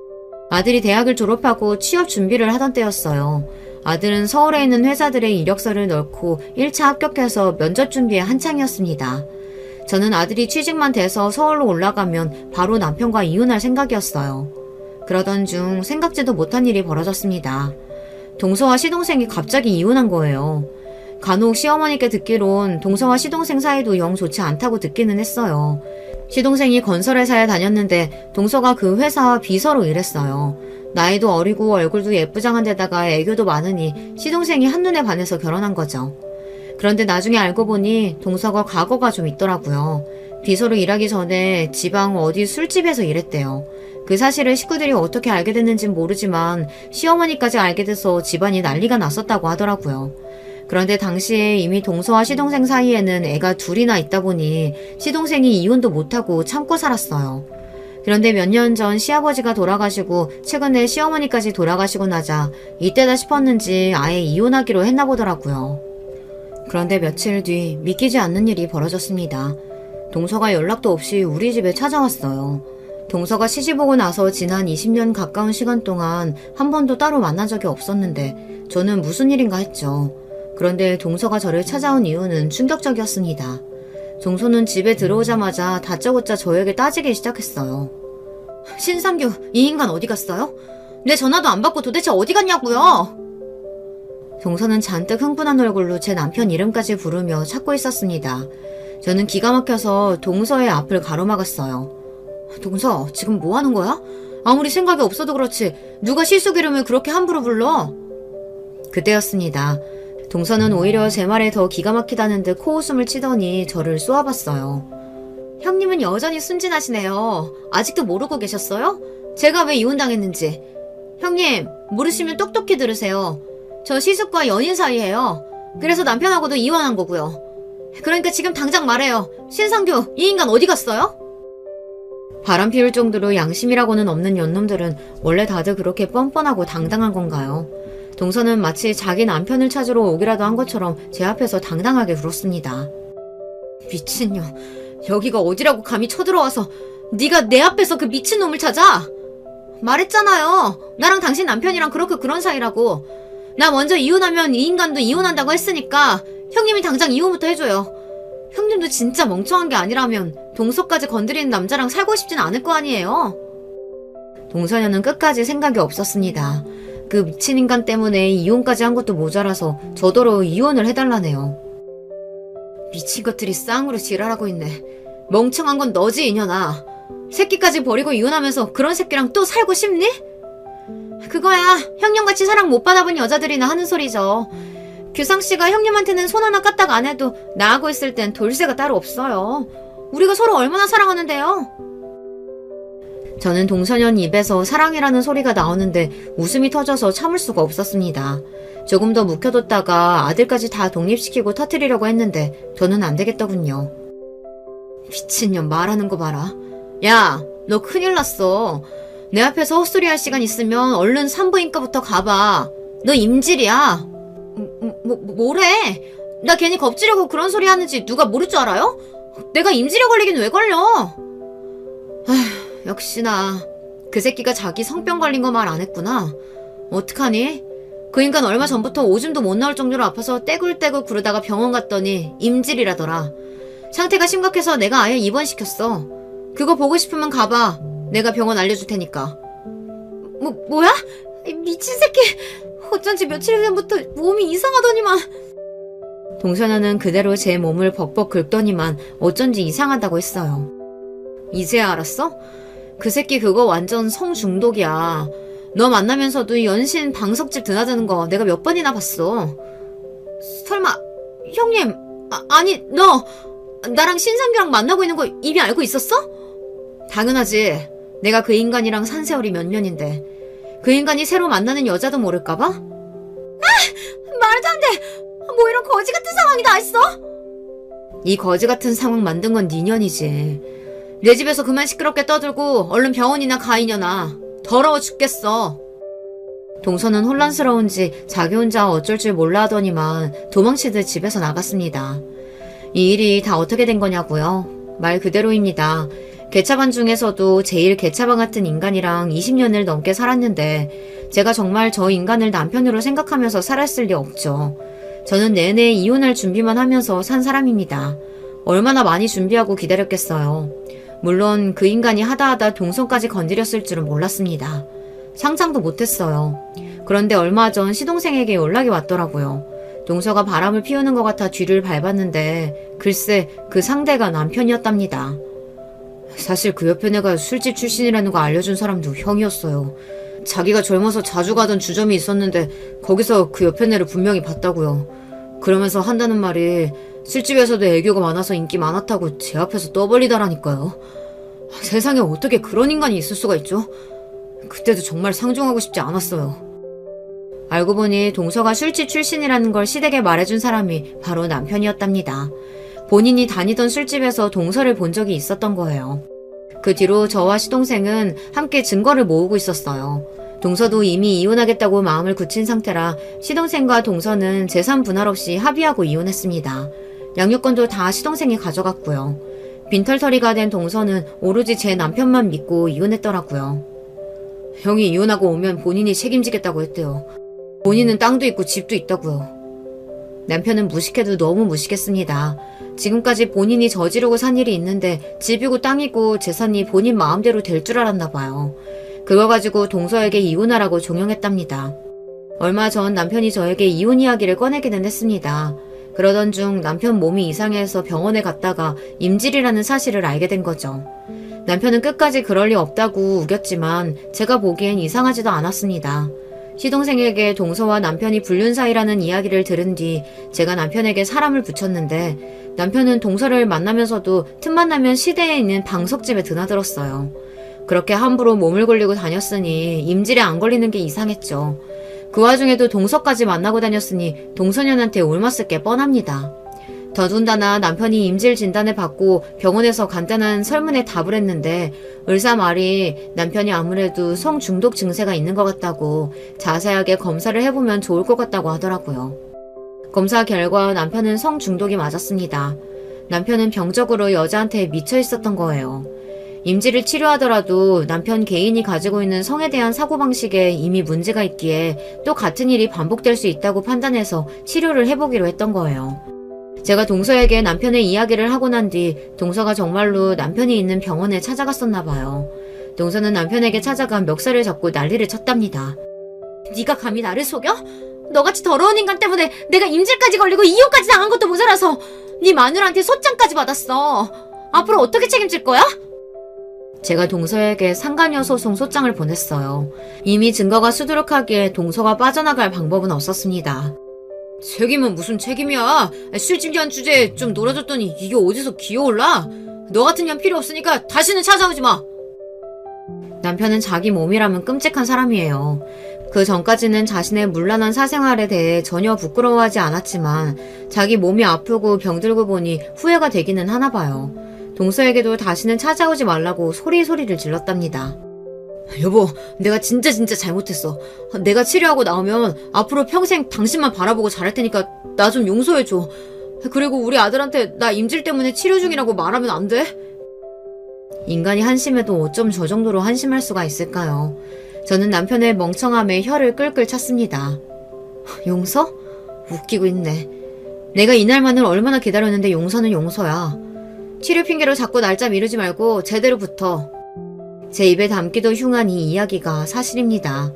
아들이 대학을 졸업하고 취업 준비를 하던 때였어요. 아들은 서울에 있는 회사들의 이력서를 넣고 1차 합격해서 면접 준비에 한창이었습니다. 저는 아들이 취직만 돼서 서울로 올라가면 바로 남편과 이혼할 생각이었어요. 그러던 중 생각지도 못한 일이 벌어졌습니다. 동서와 시동생이 갑자기 이혼한 거예요. 간혹 시어머니께 듣기론 동서와 시동생 사이도 영 좋지 않다고 듣기는 했어요. 시동생이 건설회사에 다녔는데 동서가 그 회사 비서로 일했어요. 나이도 어리고 얼굴도 예쁘장한 데다가 애교도 많으니 시동생이 한눈에 반해서 결혼한 거죠. 그런데 나중에 알고 보니 동서가 과거가 좀 있더라고요. 비서로 일하기 전에 지방 어디 술집에서 일했대요. 그 사실을 식구들이 어떻게 알게 됐는진 모르지만 시어머니까지 알게 돼서 집안이 난리가 났었다고 하더라고요. 그런데 당시에 이미 동서와 시동생 사이에는 애가 둘이나 있다 보니 시동생이 이혼도 못하고 참고 살았어요. 그런데 몇 년 전 시아버지가 돌아가시고 최근에 시어머니까지 돌아가시고 나자 이때다 싶었는지 아예 이혼하기로 했나 보더라고요. 그런데 며칠 뒤 믿기지 않는 일이 벌어졌습니다. 동서가 연락도 없이 우리 집에 찾아왔어요. 동서가 시집 오고 나서 지난 20년 가까운 시간 동안 한 번도 따로 만난 적이 없었는데 저는 무슨 일인가 했죠. 그런데 동서가 저를 찾아온 이유는 충격적이었습니다. 동서는 집에 들어오자마자 다짜고짜 저에게 따지기 시작했어요. 신상규, 이 인간 어디 갔어요? 내 전화도 안 받고 도대체 어디 갔냐고요? 동서는 잔뜩 흥분한 얼굴로 제 남편 이름까지 부르며 찾고 있었습니다. 저는 기가 막혀서 동서의 앞을 가로막았어요. 동서, 지금 뭐 하는 거야? 아무리 생각이 없어도 그렇지 누가 시숙 이름을 그렇게 함부로 불러? 그때였습니다. 동서는 오히려 제 말에 더 기가 막히다는 듯 코웃음을 치더니 저를 쏘아봤어요. 형님은 여전히 순진하시네요. 아직도 모르고 계셨어요? 제가 왜 이혼당했는지. 형님, 모르시면 똑똑히 들으세요. 저 시숙과 연인 사이예요. 그래서 남편하고도 이혼한 거고요. 그러니까 지금 당장 말해요. 신상규, 이 인간 어디 갔어요? 바람 피울 정도로 양심이라고는 없는 연놈들은 원래 다들 그렇게 뻔뻔하고 당당한 건가요? 동서는 마치 자기 남편을 찾으러 오기라도 한 것처럼 제 앞에서 당당하게 울었습니다. 미친년, 여기가 어디라고 감히 쳐들어와서 네가 내 앞에서 그 미친놈을 찾아? 말했잖아요. 나랑 당신 남편이랑 그렇게 그런 사이라고. 나 먼저 이혼하면 이 인간도 이혼한다고 했으니까 형님이 당장 이혼부터 해줘요. 형님도 진짜 멍청한 게 아니라면 동서까지 건드리는 남자랑 살고 싶진 않을 거 아니에요. 동서녀는 끝까지 생각이 없었습니다. 그 미친 인간 때문에 이혼까지 한 것도 모자라서 저더러 이혼을 해달라네요. 미친 것들이 쌍으로 지랄하고 있네. 멍청한 건 너지 이년아. 새끼까지 버리고 이혼하면서 그런 새끼랑 또 살고 싶니? 그거야 형님같이 사랑 못 받아본 여자들이나 하는 소리죠. 규상씨가 형님한테는 손 하나 까딱 안 해도 나하고 있을 땐 돌쇠가 따로 없어요. 우리가 서로 얼마나 사랑하는데요. 저는 동서년 입에서 사랑이라는 소리가 나오는데 웃음이 터져서 참을 수가 없었습니다. 조금 더 묵혀뒀다가 아들까지 다 독립시키고 터뜨리려고 했는데 저는 안 되겠더군요. 미친년 말하는 거 봐라. 야, 너 큰일 났어. 내 앞에서 헛소리할 시간 있으면 얼른 산부인과부터 가봐. 너 임질이야. 뭐래? 나 괜히 겁주려고 그런 소리 하는지 누가 모를 줄 알아요? 내가 임질에 걸리긴 왜 걸려? 아휴, 역시나 그 새끼가 자기 성병 걸린 거 말 안 했구나. 어떡하니? 그 인간 얼마 전부터 오줌도 못 나올 정도로 아파서 떼굴떼굴 구르다가 병원 갔더니 임질이라더라. 상태가 심각해서 내가 아예 입원시켰어. 그거 보고 싶으면 가봐. 내가 병원 알려줄 테니까. 뭐야? 미친 새끼. 어쩐지 며칠 전부터 몸이 이상하더니만. 동서녀는 그대로 제 몸을 벅벅 긁더니만 어쩐지 이상하다고 했어요. 이제야 알았어? 그 새끼 그거 완전 성중독이야. 너 만나면서도 연신 방석집 드나드는 거 내가 몇 번이나 봤어. 설마 형님, 아니 너 나랑 신상규랑 만나고 있는 거 이미 알고 있었어? 당연하지. 내가 그 인간이랑 산 세월이 몇 년인데 그 인간이 새로 만나는 여자도 모를까봐? 말도 안 돼. 뭐 이런 거지 같은 상황이 다 있어? 이 거지 같은 상황 만든 건 네 년이지. 내 집에서 그만 시끄럽게 떠들고 얼른 병원이나 가 이년아. 더러워 죽겠어. 동서는 혼란스러운지 자기 혼자 어쩔 줄 몰라 하더니만 도망치듯 집에서 나갔습니다. 이 일이 다 어떻게 된 거냐고요? 말 그대로입니다. 개차반 중에서도 제일 개차반 같은 인간이랑 20년을 넘게 살았는데 제가 정말 저 인간을 남편으로 생각하면서 살았을 리 없죠. 저는 내내 이혼할 준비만 하면서 산 사람입니다. 얼마나 많이 준비하고 기다렸겠어요. 물론 그 인간이 하다하다 동선까지 건드렸을 줄은 몰랐습니다. 상상도 못했어요. 그런데 얼마 전 시동생에게 연락이 왔더라고요. 동서가 바람을 피우는 것 같아 뒤를 밟았는데 글쎄 그 상대가 남편이었답니다. 사실 그 옆에 내가 술집 출신이라는 거 알려준 사람도 형이었어요. 자기가 젊어서 자주 가던 주점이 있었는데 거기서 그 옆에 애를 분명히 봤다고요. 그러면서 한다는 말이 술집에서도 애교가 많아서 인기 많았다고 제 앞에서 떠벌리다라니까요. 세상에 어떻게 그런 인간이 있을 수가 있죠? 그때도 정말 상종하고 싶지 않았어요. 알고 보니 동서가 술집 출신이라는 걸 시댁에 말해준 사람이 바로 남편이었답니다. 본인이 다니던 술집에서 동서를 본 적이 있었던 거예요. 그 뒤로 저와 시동생은 함께 증거를 모으고 있었어요. 동서도 이미 이혼하겠다고 마음을 굳힌 상태라 시동생과 동서는 재산 분할 없이 합의하고 이혼했습니다. 양육권도 다 시동생이 가져갔고요. 빈털터리가 된 동서는 오로지 제 남편만 믿고 이혼했더라고요. 형이 이혼하고 오면 본인이 책임지겠다고 했대요. 본인은 땅도 있고 집도 있다고요. 남편은 무식해도 너무 무식했습니다. 지금까지 본인이 저지르고 산 일이 있는데 집이고 땅이고 재산이 본인 마음대로 될 줄 알았나 봐요. 그거 가지고 동서에게 이혼하라고 종용했답니다. 얼마 전 남편이 저에게 이혼 이야기를 꺼내기는 했습니다. 그러던 중 남편 몸이 이상해서 병원에 갔다가 임질이라는 사실을 알게 된 거죠. 남편은 끝까지 그럴 리 없다고 우겼지만 제가 보기엔 이상하지도 않았습니다. 시동생에게 동서와 남편이 불륜 사이라는 이야기를 들은 뒤 제가 남편에게 사람을 붙였는데 남편은 동서를 만나면서도 틈만 나면 시대에 있는 방석집에 드나들었어요. 그렇게 함부로 몸을 걸리고 다녔으니 임질에 안 걸리는 게 이상했죠. 그 와중에도 동서까지 만나고 다녔으니 동서년한테 올맞을 게 뻔합니다. 더군다나 남편이 임질 진단을 받고 병원에서 간단한 설문에 답을 했는데 의사 말이 남편이 아무래도 성중독 증세가 있는 것 같다고 자세하게 검사를 해보면 좋을 것 같다고 하더라고요. 검사 결과 남편은 성중독이 맞았습니다. 남편은 병적으로 여자한테 미쳐 있었던 거예요. 임질을 치료하더라도 남편 개인이 가지고 있는 성에 대한 사고방식에 이미 문제가 있기에 또 같은 일이 반복될 수 있다고 판단해서 치료를 해보기로 했던 거예요. 제가 동서에게 남편의 이야기를 하고 난 뒤 동서가 정말로 남편이 있는 병원에 찾아갔었나 봐요. 동서는 남편에게 찾아가 멱살을 잡고 난리를 쳤답니다. 네가 감히 나를 속여? 너같이 더러운 인간 때문에 내가 임질까지 걸리고 이혼까지 당한 것도 모자라서 네 마누라한테 소장까지 받았어. 앞으로 어떻게 책임질 거야? 제가 동서에게 상간녀 소송 소장을 보냈어요. 이미 증거가 수두룩하기에 동서가 빠져나갈 방법은 없었습니다. 책임은 무슨 책임이야. 실직한 주제에 좀 놀아줬더니 이게 어디서 기어올라? 너 같은 년 필요 없으니까 다시는 찾아오지 마. 남편은 자기 몸이라면 끔찍한 사람이에요. 그 전까지는 자신의 문란한 사생활에 대해 전혀 부끄러워하지 않았지만 자기 몸이 아프고 병들고 보니 후회가 되기는 하나 봐요. 동서에게도 다시는 찾아오지 말라고 소리를 질렀답니다. 여보, 내가 진짜 잘못했어. 내가 치료하고 나오면 앞으로 평생 당신만 바라보고 잘할 테니까 나 좀 용서해줘. 그리고 우리 아들한테 나 임질 때문에 치료 중이라고 말하면 안 돼? 인간이 한심해도 어쩜 저 정도로 한심할 수가 있을까요? 저는 남편의 멍청함에 혀를 끌끌 찼습니다. 용서? 웃기고 있네. 내가 이날만을 얼마나 기다렸는데 용서는 용서야. 치료 핑계로 자꾸 날짜 미루지 말고 제대로 붙어. 제 입에 담기도 흉한 이 이야기가 사실입니다.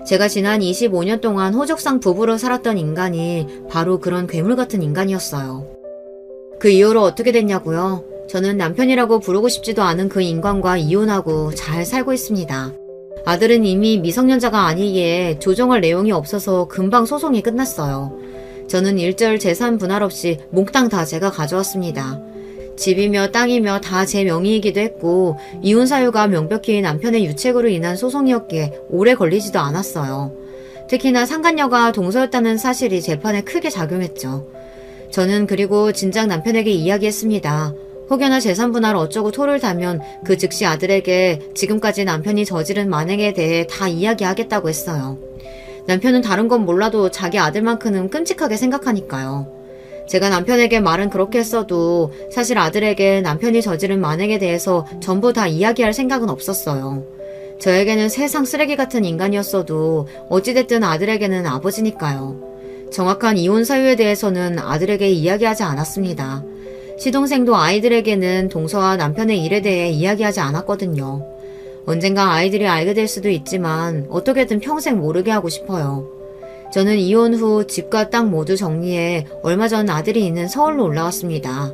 제가 지난 25년 동안 호적상 부부로 살았던 인간이 바로 그런 괴물 같은 인간이었어요. 그 이후로 어떻게 됐냐고요? 저는 남편이라고 부르고 싶지도 않은 그 인간과 이혼하고 잘 살고 있습니다. 아들은 이미 미성년자가 아니기에 조정할 내용이 없어서 금방 소송이 끝났어요. 저는 일절 재산 분할 없이 몽땅 다 제가 가져왔습니다. 집이며 땅이며 다 제 명의이기도 했고 이혼 사유가 명백히 남편의 유책으로 인한 소송이었기에 오래 걸리지도 않았어요. 특히나 상간녀가 동서였다는 사실이 재판에 크게 작용했죠. 저는 그리고 진작 남편에게 이야기했습니다. 혹여나 재산 분할 어쩌고 토를 달면 그 즉시 아들에게 지금까지 남편이 저지른 만행에 대해 다 이야기하겠다고 했어요. 남편은 다른 건 몰라도 자기 아들만큼은 끔찍하게 생각하니까요. 제가 남편에게 말은 그렇게 했어도 사실 아들에게 남편이 저지른 만행에 대해서 전부 다 이야기할 생각은 없었어요. 저에게는 세상 쓰레기 같은 인간이었어도 어찌됐든 아들에게는 아버지니까요. 정확한 이혼 사유에 대해서는 아들에게 이야기하지 않았습니다. 시동생도 아이들에게는 동서와 남편의 일에 대해 이야기하지 않았거든요. 언젠가 아이들이 알게 될 수도 있지만 어떻게든 평생 모르게 하고 싶어요. 저는 이혼 후 집과 땅 모두 정리해 얼마 전 아들이 있는 서울로 올라왔습니다.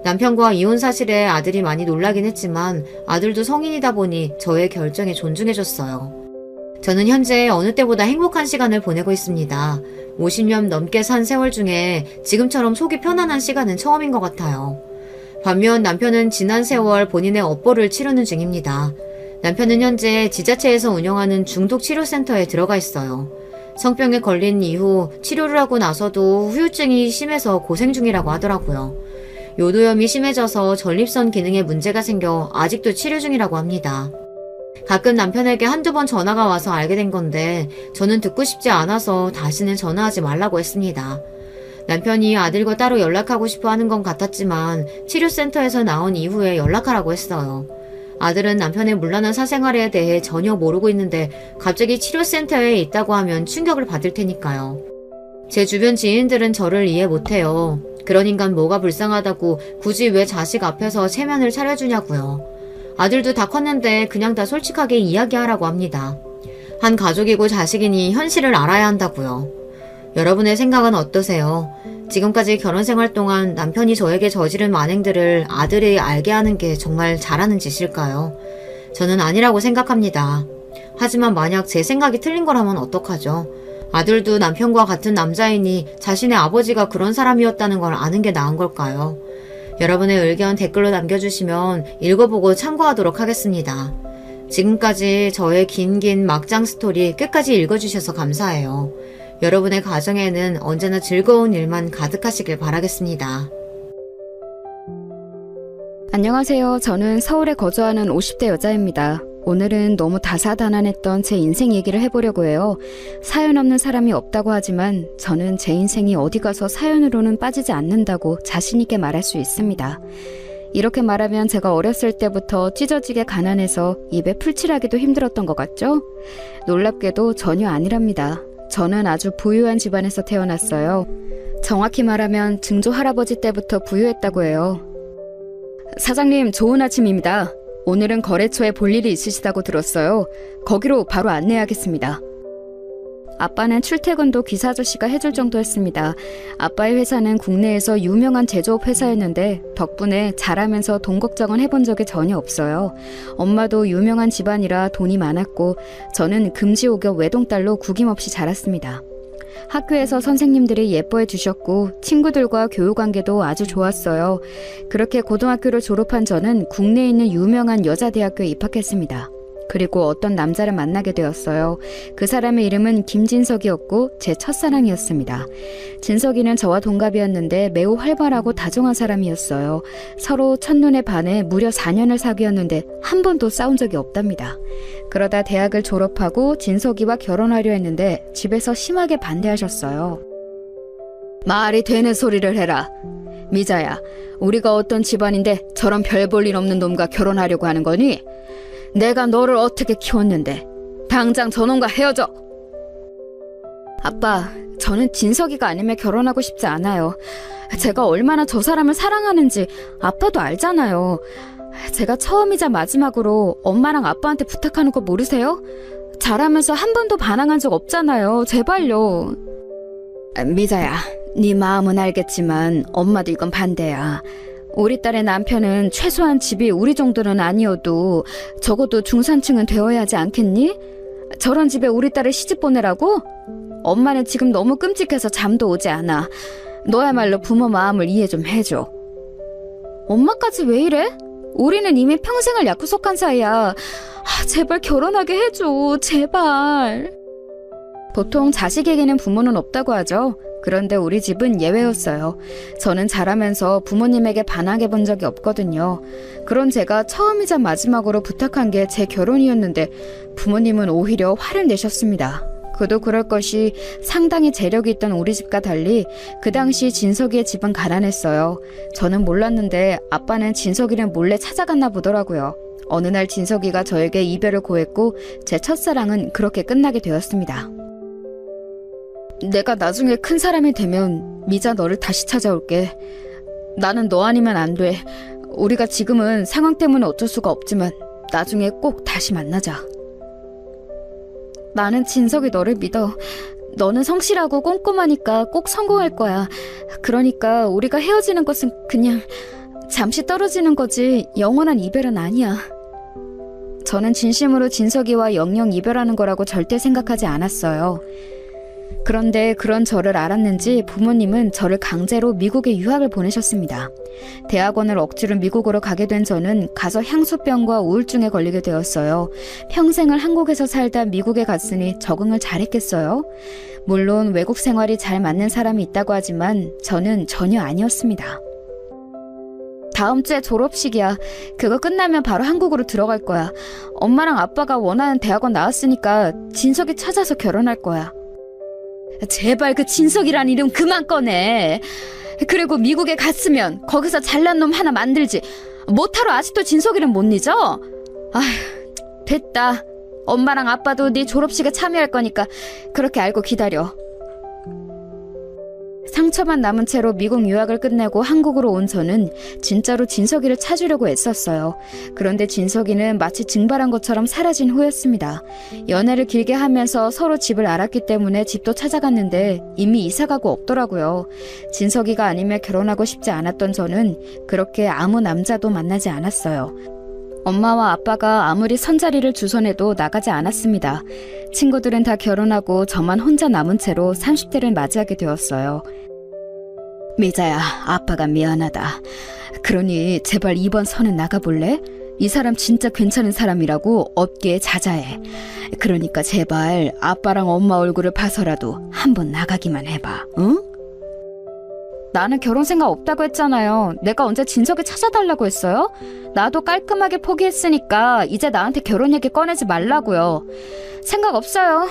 남편과 이혼 사실에 아들이 많이 놀라긴 했지만 아들도 성인이다 보니 저의 결정에 존중해줬어요. 저는 현재 어느 때보다 행복한 시간을 보내고 있습니다. 50년 넘게 산 세월 중에 지금처럼 속이 편안한 시간은 처음인 것 같아요. 반면 남편은 지난 세월 본인의 업보를 치르는 중입니다. 남편은 현재 지자체에서 운영하는 중독치료센터에 들어가 있어요. 성병에 걸린 이후 치료를 하고 나서도 후유증이 심해서 고생 중이라고 하더라고요. 요도염이 심해져서 전립선 기능에 문제가 생겨 아직도 치료 중이라고 합니다. 가끔 남편에게 한두 번 전화가 와서 알게 된 건데 저는 듣고 싶지 않아서 다시는 전화하지 말라고 했습니다. 남편이 아들과 따로 연락하고 싶어 하는 건 같았지만 치료센터에서 나온 이후에 연락하라고 했어요. 아들은 남편의 문란한 사생활에 대해 전혀 모르고 있는데 갑자기 치료센터에 있다고 하면 충격을 받을 테니까요. 제 주변 지인들은 저를 이해 못해요. 그런 인간 뭐가 불쌍하다고 굳이 왜 자식 앞에서 체면을 차려주냐고요. 아들도 다 컸는데 그냥 다 솔직하게 이야기하라고 합니다. 한 가족이고 자식이니 현실을 알아야 한다고요. 여러분의 생각은 어떠세요? 지금까지 결혼 생활 동안 남편이 저에게 저지른 만행들을 아들이 알게 하는 게 정말 잘하는 짓일까요? 저는 아니라고 생각합니다. 하지만 만약 제 생각이 틀린 거라면 어떡하죠? 아들도 남편과 같은 남자이니 자신의 아버지가 그런 사람이었다는 걸 아는 게 나은 걸까요? 여러분의 의견 댓글로 남겨주시면 읽어보고 참고하도록 하겠습니다. 지금까지 저의 긴 막장 스토리 끝까지 읽어주셔서 감사해요. 여러분의 가정에는 언제나 즐거운 일만 가득하시길 바라겠습니다. 안녕하세요. 저는 서울에 거주하는 50대 여자입니다. 오늘은 너무 다사다난했던 제 인생 얘기를 해보려고 해요. 사연 없는 사람이 없다고 하지만 저는 제 인생이 어디 가서 사연으로는 빠지지 않는다고 자신 있게 말할 수 있습니다. 이렇게 말하면 제가 어렸을 때부터 찢어지게 가난해서 입에 풀칠하기도 힘들었던 것 같죠? 놀랍게도 전혀 아니랍니다. 저는 아주 부유한 집안에서 태어났어요. 정확히 말하면 증조 할아버지 때부터 부유했다고 해요. 사장님, 좋은 아침입니다. 오늘은 거래처에 볼 일이 있으시다고 들었어요. 거기로 바로 안내하겠습니다. 아빠는 출퇴근도 기사 아저씨가 해줄 정도였습니다. 아빠의 회사는 국내에서 유명한 제조업 회사였는데 덕분에 잘하면서 돈 걱정은 해본 적이 전혀 없어요. 엄마도 유명한 집안이라 돈이 많았고 저는 금지옥역 외동딸로 구김없이 자랐습니다. 학교에서 선생님들이 예뻐해 주셨고 친구들과 교육관계도 아주 좋았어요. 그렇게 고등학교를 졸업한 저는 국내에 있는 유명한 여자대학교에 입학했습니다. 그리고 어떤 남자를 만나게 되었어요. 그 사람의 이름은 김진석이었고 제 첫사랑이었습니다. 진석이는 저와 동갑이었는데 매우 활발하고 다정한 사람이었어요. 서로 첫눈에 반해 무려 4년을 사귀었는데 한 번도 싸운 적이 없답니다. 그러다 대학을 졸업하고 진석이와 결혼하려 했는데 집에서 심하게 반대하셨어요. 말이 되는 소리를 해라. 미자야, 우리가 어떤 집안인데 저런 별 볼 일 없는 놈과 결혼하려고 하는 거니? 내가 너를 어떻게 키웠는데 당장 저놈과 헤어져. 아빠, 저는 진석이가 아니면 결혼하고 싶지 않아요. 제가 얼마나 저 사람을 사랑하는지 아빠도 알잖아요. 제가 처음이자 마지막으로 엄마랑 아빠한테 부탁하는 거 모르세요? 잘하면서 한 번도 반항한 적 없잖아요. 제발요. 미자야, 네 마음은 알겠지만 엄마도 이건 반대야. 우리 딸의 남편은 최소한 집이 우리 정도는 아니어도 적어도 중산층은 되어야 하지 않겠니? 저런 집에 우리 딸을 시집 보내라고? 엄마는 지금 너무 끔찍해서 잠도 오지 않아. 너야말로 부모 마음을 이해 좀 해줘. 엄마까지 왜 이래? 우리는 이미 평생을 약속한 사이야. 제발 결혼하게 해줘. 제발. 보통 자식에게는 부모는 없다고 하죠. 그런데 우리 집은 예외였어요. 저는 자라면서 부모님에게 반항해 본 적이 없거든요. 그런 제가 처음이자 마지막으로 부탁한 게 제 결혼이었는데 부모님은 오히려 화를 내셨습니다. 그도 그럴 것이 상당히 재력이 있던 우리 집과 달리 그 당시 진석이의 집은 가난했어요. 저는 몰랐는데 아빠는 진석이를 몰래 찾아갔나 보더라고요. 어느 날 진석이가 저에게 이별을 고했고 제 첫사랑은 그렇게 끝나게 되었습니다. 내가 나중에 큰 사람이 되면 미자 너를 다시 찾아올게. 나는 너 아니면 안 돼. 우리가 지금은 상황 때문에 어쩔 수가 없지만 나중에 꼭 다시 만나자. 나는 진석이 너를 믿어. 너는 성실하고 꼼꼼하니까 꼭 성공할 거야. 그러니까 우리가 헤어지는 것은 그냥 잠시 떨어지는 거지 영원한 이별은 아니야. 저는 진심으로 진석이와 영영 이별하는 거라고 절대 생각하지 않았어요. 그런데 그런 저를 알았는지 부모님은 저를 강제로 미국에 유학을 보내셨습니다. 대학원을 억지로 미국으로 가게 된 저는 가서 향수병과 우울증에 걸리게 되었어요. 평생을 한국에서 살다 미국에 갔으니 적응을 잘했겠어요? 물론 외국 생활이 잘 맞는 사람이 있다고 하지만 저는 전혀 아니었습니다. 다음 주에 졸업식이야. 그거 끝나면 바로 한국으로 들어갈 거야. 엄마랑 아빠가 원하는 대학원 나왔으니까 진석이 찾아서 결혼할 거야. 제발 그 진석이란 이름 그만 꺼내. 그리고 미국에 갔으면 거기서 잘난 놈 하나 만들지. 못하러 아직도 진석이는 못 잊어? 아휴, 됐다. 엄마랑 아빠도 네 졸업식에 참여할 거니까 그렇게 알고 기다려. 상처만 남은 채로 미국 유학을 끝내고 한국으로 온 저는 진짜로 진석이를 찾으려고 애썼어요. 그런데 진석이는 마치 증발한 것처럼 사라진 후였습니다. 연애를 길게 하면서 서로 집을 알았기 때문에 집도 찾아갔는데 이미 이사가고 없더라고요. 진석이가 아니면 결혼하고 싶지 않았던 저는 그렇게 아무 남자도 만나지 않았어요. 엄마와 아빠가 아무리 선자리를 주선해도 나가지 않았습니다. 친구들은 다 결혼하고 저만 혼자 남은 채로 30대를 맞이하게 되었어요. 미자야, 아빠가 미안하다. 그러니 제발 이번 선은 나가볼래? 이 사람 진짜 괜찮은 사람이라고 업계에 자자해. 그러니까 제발 아빠랑 엄마 얼굴을 봐서라도 한번 나가기만 해봐, 응? 나는 결혼 생각 없다고 했잖아요. 내가 언제 진석이 찾아달라고 했어요? 나도 깔끔하게 포기했으니까 이제 나한테 결혼 얘기 꺼내지 말라고요. 생각 없어요.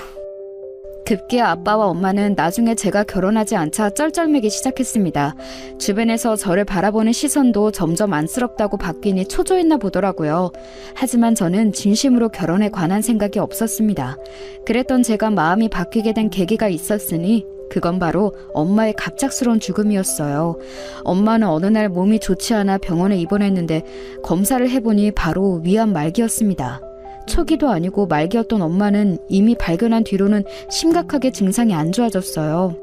급기야 아빠와 엄마는 나중에 제가 결혼하지 않자 쩔쩔매기 시작했습니다. 주변에서 저를 바라보는 시선도 점점 안쓰럽다고 바뀌니 초조했나 보더라고요. 하지만 저는 진심으로 결혼에 관한 생각이 없었습니다. 그랬던 제가 마음이 바뀌게 된 계기가 있었으니 그건 바로 엄마의 갑작스러운 죽음이었어요. 엄마는 어느 날 몸이 좋지 않아 병원에 입원했는데 검사를 해보니 바로 위암 말기였습니다. 초기도 아니고 말기였던 엄마는 이미 발견한 뒤로는 심각하게 증상이 안 좋아졌어요.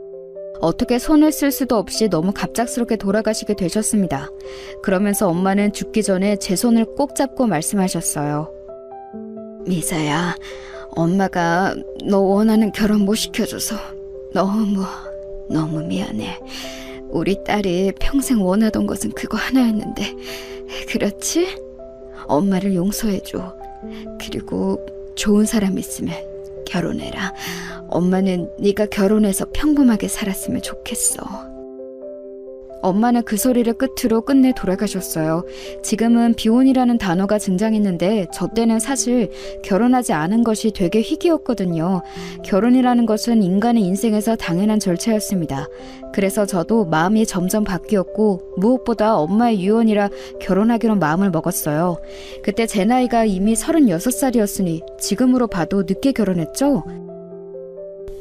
어떻게 손을 쓸 수도 없이 너무 갑작스럽게 돌아가시게 되셨습니다. 그러면서 엄마는 죽기 전에 제 손을 꼭 잡고 말씀하셨어요. 미사야, 엄마가 너 원하는 결혼 못 시켜줘서 너무 미안해. 우리 딸이 평생 원하던 것은 그거 하나였는데, 그렇지? 엄마를 용서해줘. 그리고 좋은 사람 있으면 결혼해라. 엄마는 네가 결혼해서 평범하게 살았으면 좋겠어. 엄마는 그 소리를 끝으로 끝내 돌아가셨어요. 지금은 비혼이라는 단어가 등장했는데 저 때는 사실 결혼하지 않은 것이 되게 희귀였거든요. 결혼이라는 것은 인간의 인생에서 당연한 절차였습니다. 그래서 저도 마음이 점점 바뀌었고 무엇보다 엄마의 유언이라 결혼하기로 마음을 먹었어요. 그때 제 나이가 이미 36살이었으니 지금으로 봐도 늦게 결혼했죠?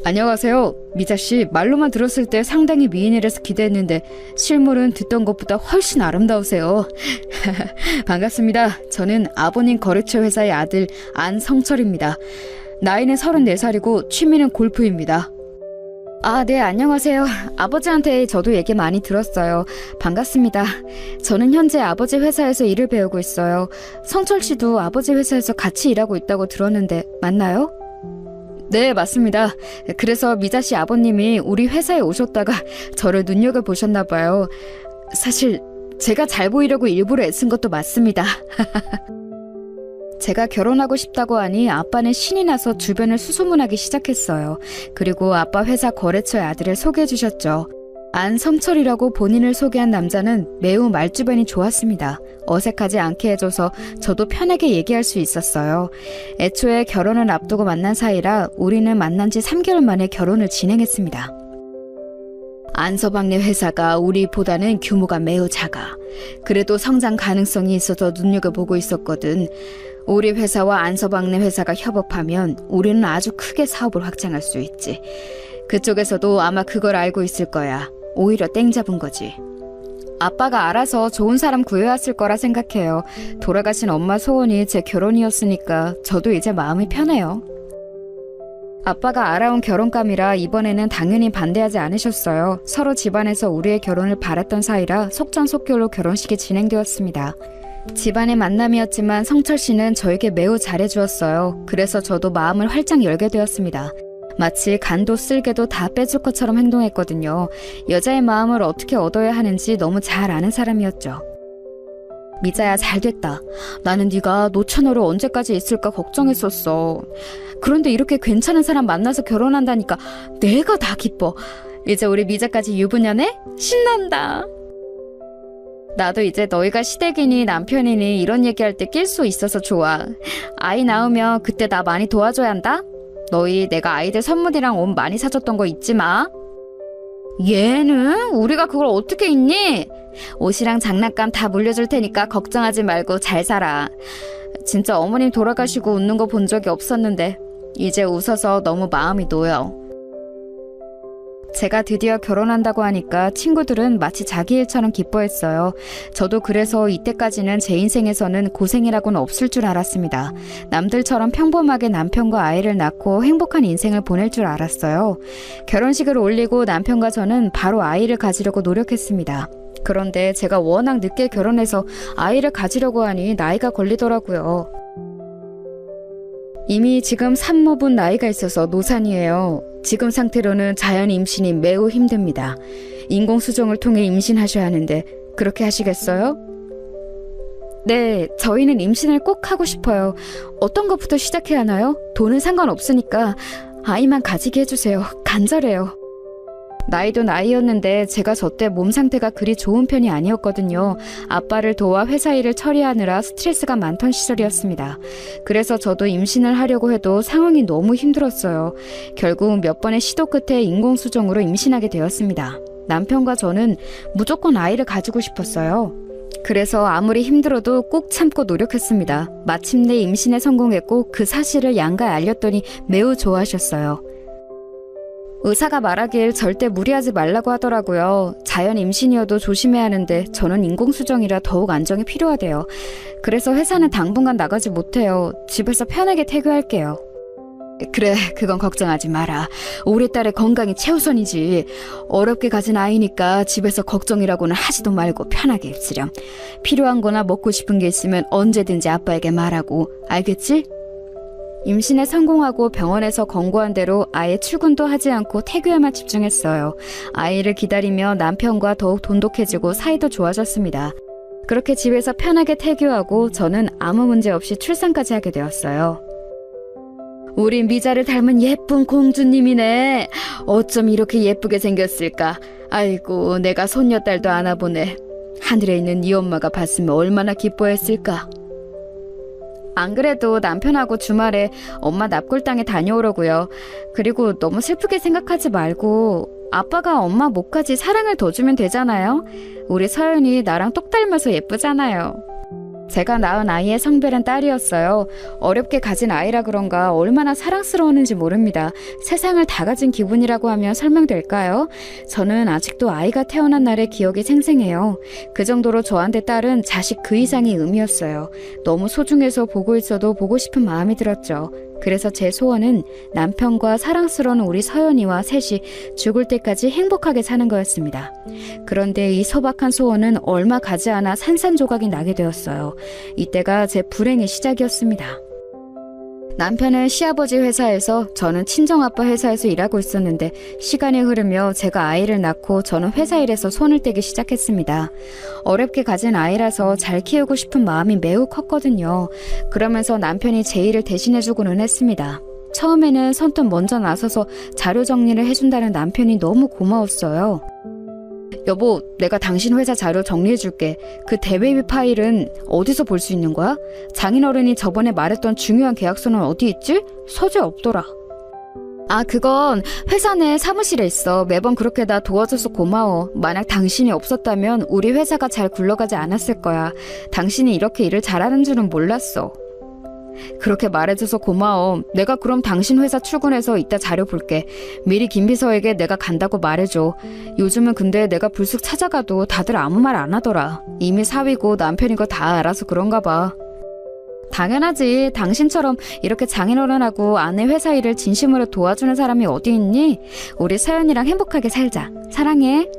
안녕하세요. 미자씨, 말로만 들었을 때 상당히 미인이라서 기대했는데 실물은 듣던 것보다 훨씬 아름다우세요. 반갑습니다. 저는 아버님 거래처 회사의 아들 안성철입니다. 나이는 34살이고 취미는 골프입니다. 아, 네, 안녕하세요. 아버지한테 저도 얘기 많이 들었어요. 반갑습니다. 저는 현재 아버지 회사에서 일을 배우고 있어요. 성철 씨도 아버지 회사에서 같이 일하고 있다고 들었는데 맞나요? 네, 맞습니다. 그래서 미자 씨 아버님이 우리 회사에 오셨다가 저를 눈여겨보셨나 봐요. 사실 제가 잘 보이려고 일부러 애쓴 것도 맞습니다. 제가 결혼하고 싶다고 하니 아빠는 신이 나서 주변을 수소문하기 시작했어요. 그리고 아빠 회사 거래처의 아들을 소개해 주셨죠. 안성철이라고 본인을 소개한 남자는 매우 말주변이 좋았습니다. 어색하지 않게 해줘서 저도 편하게 얘기할 수 있었어요. 애초에 결혼을 앞두고 만난 사이라 우리는 만난 지 3개월 만에 결혼을 진행했습니다. 안서방네 회사가 우리보다는 규모가 매우 작아. 그래도 성장 가능성이 있어서 눈여겨보고 있었거든. 우리 회사와 안서방네 회사가 협업하면 우리는 아주 크게 사업을 확장할 수 있지. 그쪽에서도 아마 그걸 알고 있을 거야. 오히려 땡 잡은 거지. 아빠가 알아서 좋은 사람 구해왔을 거라 생각해요. 돌아가신 엄마 소원이 제 결혼이었으니까 저도 이제 마음이 편해요. 아빠가 알아온 결혼감이라 이번에는 당연히 반대하지 않으셨어요. 서로 집안에서 우리의 결혼을 바랐던 사이라 속전속결로 결혼식이 진행되었습니다. 집안의 만남이었지만 성철 씨는 저에게 매우 잘해주었어요. 그래서 저도 마음을 활짝 열게 되었습니다. 마치 간도 쓸개도 다 빼줄 것처럼 행동했거든요. 여자의 마음을 어떻게 얻어야 하는지 너무 잘 아는 사람이었죠. 미자야, 잘됐다. 나는 네가 노처녀로 언제까지 있을까 걱정했었어. 그런데 이렇게 괜찮은 사람 만나서 결혼한다니까 내가 다 기뻐. 이제 우리 미자까지 유부녀네? 신난다. 나도 이제 너희가 시댁이니 남편이니 이런 얘기할 때 낄 수 있어서 좋아. 아이 낳으면 그때 나 많이 도와줘야 한다. 너희 내가 아이들 선물이랑 옷 많이 사줬던 거 잊지 마. 얘는? 우리가 그걸 어떻게 잊니? 옷이랑 장난감 다 물려줄 테니까 걱정하지 말고 잘 살아. 진짜 어머님 돌아가시고 웃는 거 본 적이 없었는데 이제 웃어서 너무 마음이 놓여. 제가 드디어 결혼한다고 하니까 친구들은 마치 자기 일처럼 기뻐했어요. 저도 그래서 이때까지는 제 인생에서는 고생이라고는 없을 줄 알았습니다. 남들처럼 평범하게 남편과 아이를 낳고 행복한 인생을 보낼 줄 알았어요. 결혼식을 올리고 남편과 저는 바로 아이를 가지려고 노력했습니다. 그런데 제가 워낙 늦게 결혼해서 아이를 가지려고 하니 나이가 걸리더라고요. 이미 지금 산모분 나이가 있어서 노산이에요. 지금 상태로는 자연 임신이 매우 힘듭니다. 인공수정을 통해 임신하셔야 하는데 그렇게 하시겠어요? 네, 저희는 임신을 꼭 하고 싶어요. 어떤 것부터 시작해야 하나요? 돈은 상관없으니까 아이만 가지게 해주세요. 간절해요. 나이도 나이였는데 제가 저때 몸 상태가 그리 좋은 편이 아니었거든요. 아빠를 도와 회사 일을 처리하느라 스트레스가 많던 시절이었습니다. 그래서 저도 임신을 하려고 해도 상황이 너무 힘들었어요. 결국 몇 번의 시도 끝에 인공수정으로 임신하게 되었습니다. 남편과 저는 무조건 아이를 가지고 싶었어요. 그래서 아무리 힘들어도 꼭 참고 노력했습니다. 마침내 임신에 성공했고 그 사실을 양가에 알렸더니 매우 좋아하셨어요. 의사가 말하길 절대 무리하지 말라고 하더라고요. 자연 임신이어도 조심해야 하는데 저는 인공수정이라 더욱 안정이 필요하대요. 그래서 회사는 당분간 나가지 못해요. 집에서 편하게 퇴교할게요. 그래, 그건 걱정하지 마라. 우리 딸의 건강이 최우선이지. 어렵게 가진 아이니까 집에서 걱정이라고는 하지도 말고 편하게 있으렴. 필요한 거나 먹고 싶은 게 있으면 언제든지 아빠에게 말하고. 알겠지? 임신에 성공하고 병원에서 권고한 대로 아예 출근도 하지 않고 태교에만 집중했어요. 아이를 기다리며 남편과 더욱 돈독해지고 사이도 좋아졌습니다. 그렇게 집에서 편하게 태교하고 저는 아무 문제 없이 출산까지 하게 되었어요. 우리 미자를 닮은 예쁜 공주님이네. 어쩜 이렇게 예쁘게 생겼을까. 아이고, 내가 손녀딸도 안아보네. 하늘에 있는 네 엄마가 봤으면 얼마나 기뻐했을까. 안 그래도 남편하고 주말에 엄마 납골당에 다녀오려고요. 그리고 너무 슬프게 생각하지 말고 아빠가 엄마 목까지 사랑을 더 주면 되잖아요. 우리 서연이 나랑 똑 닮아서 예쁘잖아요. 제가 낳은 아이의 성별은 딸이었어요. 어렵게 가진 아이라 그런가 얼마나 사랑스러웠는지 모릅니다. 세상을 다 가진 기분이라고 하면 설명될까요? 저는 아직도 아이가 태어난 날의 기억이 생생해요. 그 정도로 저한테 딸은 자식 그 이상의 의미였어요. 너무 소중해서 보고 있어도 보고 싶은 마음이 들었죠. 그래서 제 소원은 남편과 사랑스러운 우리 서연이와 셋이 죽을 때까지 행복하게 사는 거였습니다. 그런데 이 소박한 소원은 얼마 가지 않아 산산조각이 나게 되었어요. 이때가 제 불행의 시작이었습니다. 남편은 시아버지 회사에서 저는 친정아빠 회사에서 일하고 있었는데 시간이 흐르며 제가 아이를 낳고 저는 회사 일에서 손을 떼기 시작했습니다. 어렵게 가진 아이라서 잘 키우고 싶은 마음이 매우 컸거든요. 그러면서 남편이 제 일을 대신해주고는 했습니다. 처음에는 선뜻 먼저 나서서 자료 정리를 해준다는 남편이 너무 고마웠어요. 여보, 내가 당신 회사 자료 정리해줄게. 그 대베이비 파일은 어디서 볼 수 있는 거야? 장인어른이 저번에 말했던 중요한 계약서는 어디 있지? 서재 없더라. 아, 그건 회사 내 사무실에 있어. 매번 그렇게 나 도와줘서 고마워. 만약 당신이 없었다면 우리 회사가 잘 굴러가지 않았을 거야. 당신이 이렇게 일을 잘하는 줄은 몰랐어. 그렇게 말해줘서 고마워. 내가 그럼 당신 회사 출근해서 이따 자료 볼게. 미리 김 비서에게 내가 간다고 말해줘. 요즘은 근데 내가 불쑥 찾아가도 다들 아무 말 안 하더라. 이미 사위고 남편이고 다 알아서 그런가 봐. 당연하지. 당신처럼 이렇게 장인어른하고 아내 회사 일을 진심으로 도와주는 사람이 어디 있니? 우리 서연이랑 행복하게 살자. 사랑해.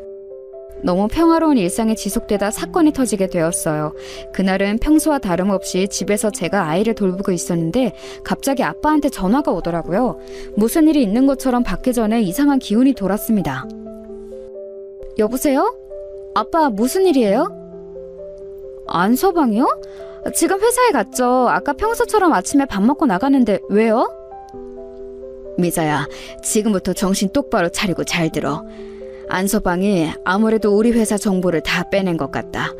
너무 평화로운 일상이 지속되다 사건이 터지게 되었어요. 그날은 평소와 다름없이 집에서 제가 아이를 돌보고 있었는데 갑자기 아빠한테 전화가 오더라고요. 무슨 일이 있는 것처럼 받기 전에 이상한 기운이 돌았습니다. 여보세요? 아빠 무슨 일이에요? 안서방이요? 지금 회사에 갔죠. 아까 평소처럼 아침에 밥 먹고 나가는데 왜요? 미자야, 지금부터 정신 똑바로 차리고 잘 들어. 안서방이 아무래도 우리 회사 정보를 다 빼낸 것 같다.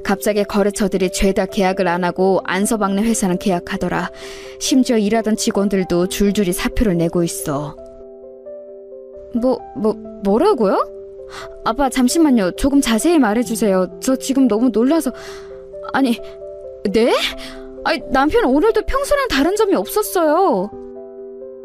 갑자기 거래처들이 죄다 계약을 안 하고 안서방네 회사는 계약하더라. 심지어 일하던 직원들도 줄줄이 사표를 내고 있어. 뭐라고요? 아빠 잠시만요. 조금 자세히 말해주세요. 저 지금 너무 놀라서... 아니, 네? 아니, 남편 오늘도 평소랑 다른 점이 없었어요.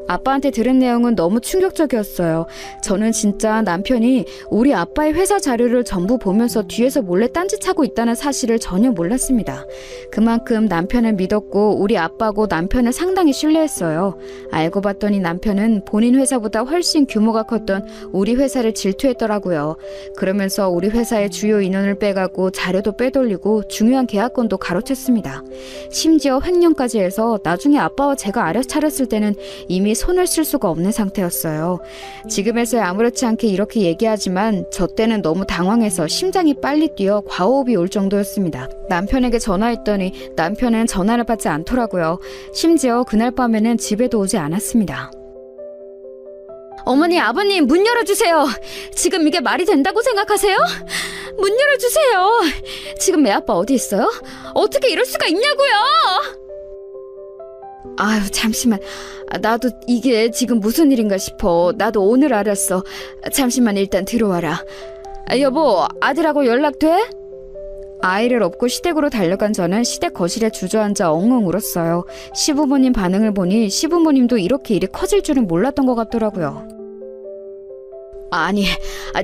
아빠한테 들은 내용은 너무 충격적이었어요. 저는 진짜 남편이 우리 아빠의 회사 자료를 전부 보면서 뒤에서 몰래 딴짓하고 있다는 사실을 전혀 몰랐습니다. 그만큼 남편을 믿었고 우리 아빠고 남편을 상당히 신뢰했어요. 알고 봤더니 남편은 본인 회사보다 훨씬 규모가 컸던 우리 회사를 질투했더라고요. 그러면서 우리 회사의 주요 인원을 빼가고 자료도 빼돌리고 중요한 계약건도 가로챘습니다. 심지어 횡령까지 해서 나중에 아빠와 제가 알아차렸을 때는 이미 이미 손을 쓸 수가 없는 상태였어요. 지금에서야 아무렇지 않게 이렇게 얘기하지만 저 때는 너무 당황해서 심장이 빨리 뛰어 과호흡이 올 정도였습니다. 남편에게 전화했더니 남편은 전화를 받지 않더라고요. 심지어 그날 밤에는 집에도 오지 않았습니다. 어머니, 아버님, 문 열어주세요. 지금 이게 말이 된다고 생각하세요? 문 열어주세요. 지금 애 아빠 어디 있어요? 어떻게 이럴 수가 있냐고요? 아유, 잠시만. 나도 이게 지금 무슨 일인가 싶어. 나도 오늘 알았어. 잠시만 일단 들어와라. 여보, 아들하고 연락돼? 아이를 업고 시댁으로 달려간 저는 시댁 거실에 주저앉아 엉엉 울었어요. 시부모님 반응을 보니 시부모님도 이렇게 일이 커질 줄은 몰랐던 것 같더라고요. 아니,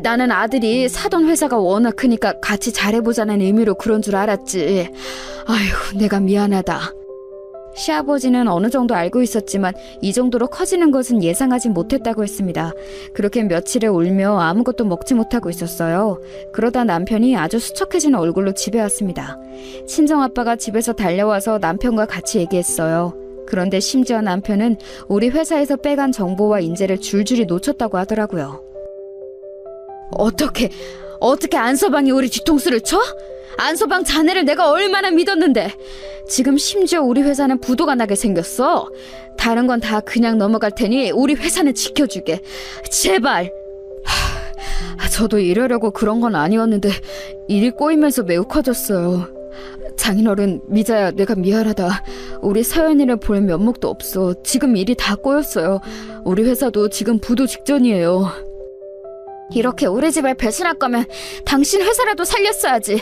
나는 아들이 사돈 회사가 워낙 크니까 같이 잘해보자는 의미로 그런 줄 알았지. 아휴, 내가 미안하다. 시아버지는 어느 정도 알고 있었지만 이 정도로 커지는 것은 예상하지 못했다고 했습니다. 그렇게 며칠을 울며 아무것도 먹지 못하고 있었어요. 그러다 남편이 아주 수척해진 얼굴로 집에 왔습니다. 친정아빠가 집에서 달려와서 남편과 같이 얘기했어요. 그런데 심지어 남편은 우리 회사에서 빼간 정보와 인재를 줄줄이 놓쳤다고 하더라고요. 어떻게 안서방이 우리 뒤통수를 쳐? 안서방 자네를 내가 얼마나 믿었는데. 지금 심지어 우리 회사는 부도가 나게 생겼어. 다른 건 다 그냥 넘어갈 테니 우리 회사는 지켜주게. 제발. 저도 이러려고 그런 건 아니었는데 일이 꼬이면서 매우 커졌어요. 장인어른, 미자야, 내가 미안하다. 우리 서연이를 볼 면목도 없어. 지금 일이 다 꼬였어요. 우리 회사도 지금 부도 직전이에요. 이렇게 우리 집을 배신할 거면 당신 회사라도 살렸어야지.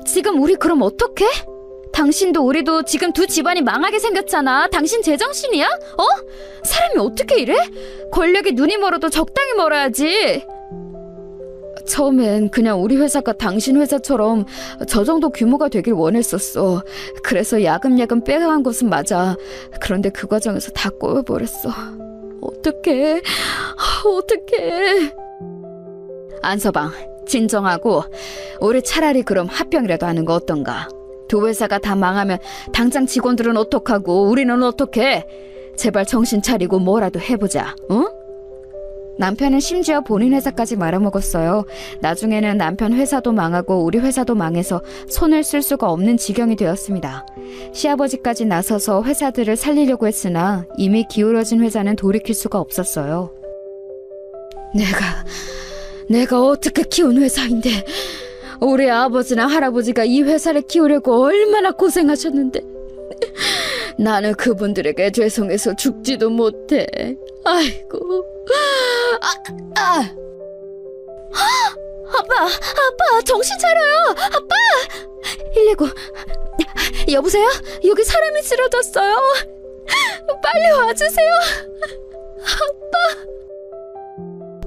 지금 우리 그럼 어떡해? 당신도 우리도 지금 두 집안이 망하게 생겼잖아. 당신 제정신이야? 사람이 어떻게 이래? 권력이 눈이 멀어도 적당히 멀어야지. 처음엔 그냥 우리 회사가 당신 회사처럼 저 정도 규모가 되길 원했었어. 그래서 야금야금 빼간 것은 맞아. 그런데 그 과정에서 다 꼬여버렸어. 어떡해. 안서방, 진정하고 우리 차라리 그럼 합병이라도 하는 거 어떤가? 두 회사가 다 망하면 당장 직원들은 어떡하고 우리는 어떡해? 제발 정신 차리고 뭐라도 해보자, 응? 남편은 심지어 본인 회사까지 말아먹었어요. 나중에는 남편 회사도 망하고 우리 회사도 망해서 손을 쓸 수가 없는 지경이 되었습니다. 시아버지까지 나서서 회사들을 살리려고 했으나 이미 기울어진 회사는 돌이킬 수가 없었어요. 내가 어떻게 키운 회사인데 우리 아버지나 할아버지가 이 회사를 키우려고 얼마나 고생하셨는데 나는 그분들에게 죄송해서 죽지도 못해. 아이고. 아빠, 정신 차려요. 아빠. 119. 여보세요? 여기 사람이 쓰러졌어요. 빨리 와주세요.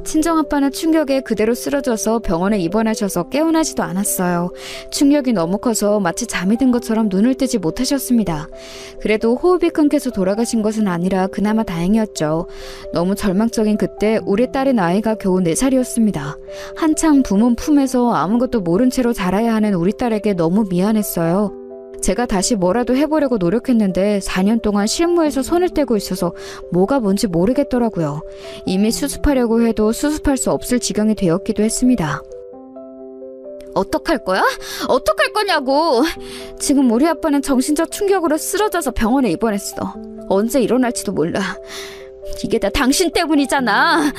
친정아빠는 충격에 그대로 쓰러져서 병원에 입원하셔서 깨어나지도 않았어요. 충격이 너무 커서 마치 잠이 든 것처럼 눈을 뜨지 못하셨습니다. 그래도 호흡이 끊겨서 돌아가신 것은 아니라 그나마 다행이었죠. 너무 절망적인 그때 우리 딸의 나이가 겨우 4살이었습니다. 한창 부모 품에서 아무것도 모른 채로 자라야 하는 우리 딸에게 너무 미안했어요. 제가 다시 뭐라도 해보려고 노력했는데 4년 동안 실무에서 손을 떼고 있어서 뭐가 뭔지 모르겠더라고요. 이미 수습하려고 해도 수습할 수 없을 지경이 되었기도 했습니다. 어떡할 거야? 어떡할 거냐고! 지금 우리 아빠는 정신적 충격으로 쓰러져서 병원에 입원했어. 언제 일어날지도 몰라. 이게 다 당신 때문이잖아.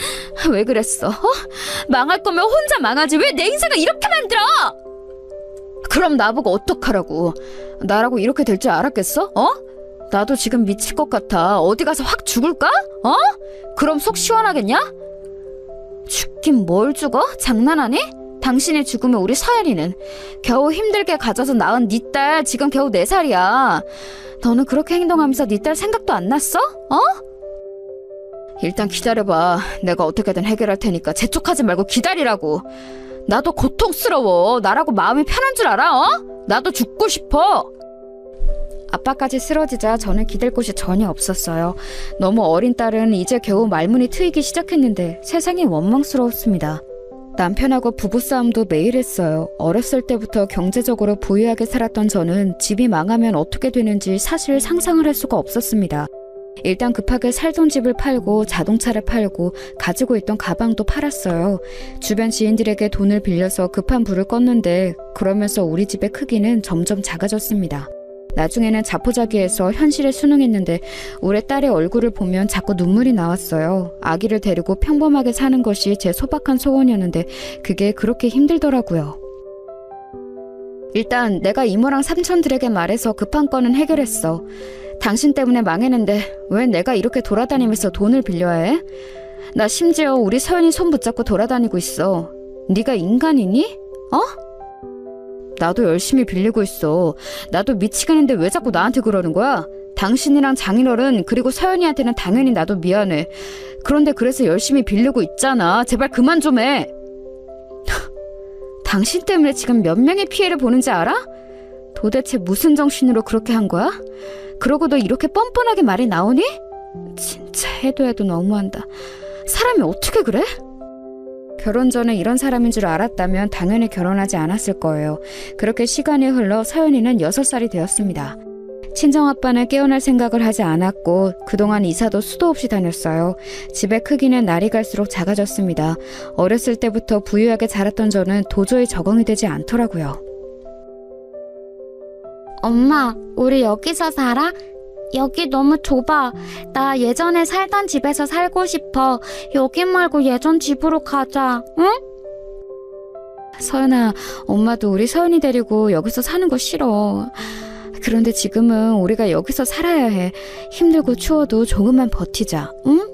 왜 그랬어? 망할 거면 혼자 망하지 왜 내 인생을 이렇게 만들어! 그럼 나보고 어떡하라고. 나라고 이렇게 될 줄 알았겠어? 나도 지금 미칠 것 같아. 어디 가서 확 죽을까? 그럼 속 시원하겠냐? 죽긴 뭘 죽어? 장난하니? 당신이 죽으면 우리 서연이는 겨우 힘들게 가져서 낳은 네 딸 지금 겨우 4살이야. 너는 그렇게 행동하면서 네 딸 생각도 안 났어? 일단 기다려봐. 내가 어떻게든 해결할 테니까 재촉하지 말고 기다리라고. 나도 고통스러워. 나라고 마음이 편한 줄 알아? 나도 죽고 싶어. 아빠까지 쓰러지자 저는 기댈 곳이 전혀 없었어요. 너무 어린 딸은 이제 겨우 말문이 트이기 시작했는데 세상이 원망스러웠습니다. 남편하고 부부싸움도 매일 했어요. 어렸을 때부터 경제적으로 부유하게 살았던 저는 집이 망하면 어떻게 되는지 사실 상상을 할 수가 없었습니다. 일단 급하게 살던 집을 팔고 자동차를 팔고 가지고 있던 가방도 팔았어요. 주변 지인들에게 돈을 빌려서 급한 불을 껐는데 그러면서 우리 집의 크기는 점점 작아졌습니다. 나중에는 자포자기해서 현실에 순응했는데 우리 딸의 얼굴을 보면 자꾸 눈물이 나왔어요. 아기를 데리고 평범하게 사는 것이 제 소박한 소원이었는데 그게 그렇게 힘들더라고요. 일단 내가 이모랑 삼촌들에게 말해서 급한 건은 해결했어. 당신 때문에 망했는데 왜 내가 이렇게 돌아다니면서 돈을 빌려야 해? 나 심지어 우리 서연이 손 붙잡고 돌아다니고 있어. 네가 인간이니? 어? 나도 열심히 빌리고 있어. 나도 미치겠는데 왜 자꾸 나한테 그러는 거야? 당신이랑 장인어른 그리고 서연이한테는 당연히 나도 미안해. 그런데 그래서 열심히 빌리고 있잖아. 제발 그만 좀 해. 당신 때문에 지금 몇 명의 피해를 보는지 알아? 도대체 무슨 정신으로 그렇게 한 거야? 그러고 너 이렇게 뻔뻔하게 말이 나오니? 진짜 해도 너무한다. 사람이 어떻게 그래? 결혼 전에 이런 사람인 줄 알았다면 당연히 결혼하지 않았을 거예요. 그렇게 시간이 흘러 서연이는 6살이 되었습니다. 친정아빠는 깨어날 생각을 하지 않았고 그동안 이사도 수도 없이 다녔어요. 집의 크기는 날이 갈수록 작아졌습니다. 어렸을 때부터 부유하게 자랐던 저는 도저히 적응이 되지 않더라고요. 엄마, 우리 여기서 살아? 여기 너무 좁아. 나 예전에 살던 집에서 살고 싶어. 여기 말고 예전 집으로 가자, 응? 서연아, 엄마도 우리 서연이 데리고 여기서 사는 거 싫어. 그런데 지금은 우리가 여기서 살아야 해. 힘들고 추워도 조금만 버티자, 응?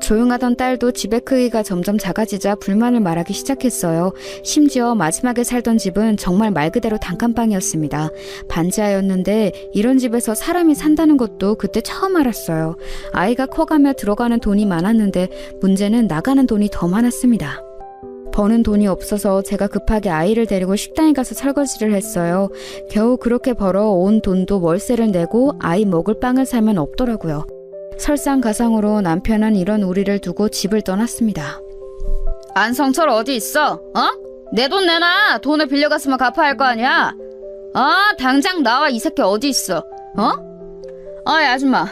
조용하던 딸도 집의 크기가 점점 작아지자 불만을 말하기 시작했어요. 심지어 마지막에 살던 집은 정말 말 그대로 단칸방이었습니다. 반지하였는데 이런 집에서 사람이 산다는 것도 그때 처음 알았어요. 아이가 커가며 들어가는 돈이 많았는데 문제는 나가는 돈이 더 많았습니다. 버는 돈이 없어서 제가 급하게 아이를 데리고 식당에 가서 설거지를 했어요. 겨우 그렇게 벌어 온 돈도 월세를 내고 아이 먹을 빵을 사면 없더라고요. 설상가상으로 남편은 이런 우리를 두고 집을 떠났습니다. 안성철 어디 있어? 어? 내 돈 내놔. 돈을 빌려갔으면 갚아야 할 거 아니야. 당장 나와. 이 새끼 어디 있어? 어이 아줌마,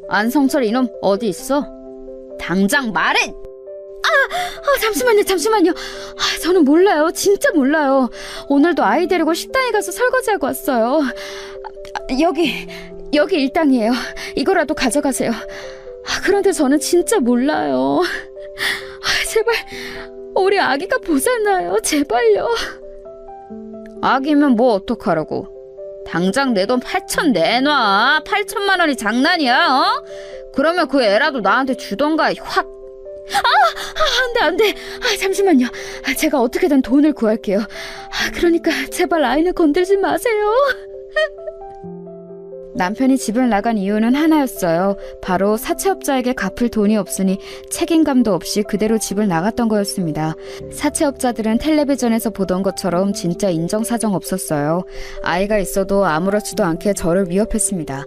안성철 이놈 어디 있어? 당장 말해. 잠시만요. 저는 몰라요. 진짜 몰라요. 오늘도 아이 데리고 식당에 가서 설거지하고 왔어요. 여기 일당이에요. 이거라도 가져가세요. 그런데 저는 진짜 몰라요. 제발 우리 아기가 보잖아요. 제발요. 아기면 뭐 어떡하라고. 당장 내 돈 8천 내놔. 8천만 원이 장난이야? 어? 그러면 그 애라도 나한테 주던가. 확. 안 돼. 잠시만요. 제가 어떻게든 돈을 구할게요. 그러니까 제발 아이는 건들지 마세요. 남편이 집을 나간 이유는 하나였어요. 바로 사채업자에게 갚을 돈이 없으니 책임감도 없이 그대로 집을 나갔던 거였습니다. 사채업자들은 텔레비전에서 보던 것처럼 진짜 인정사정 없었어요. 아이가 있어도 아무렇지도 않게 저를 위협했습니다.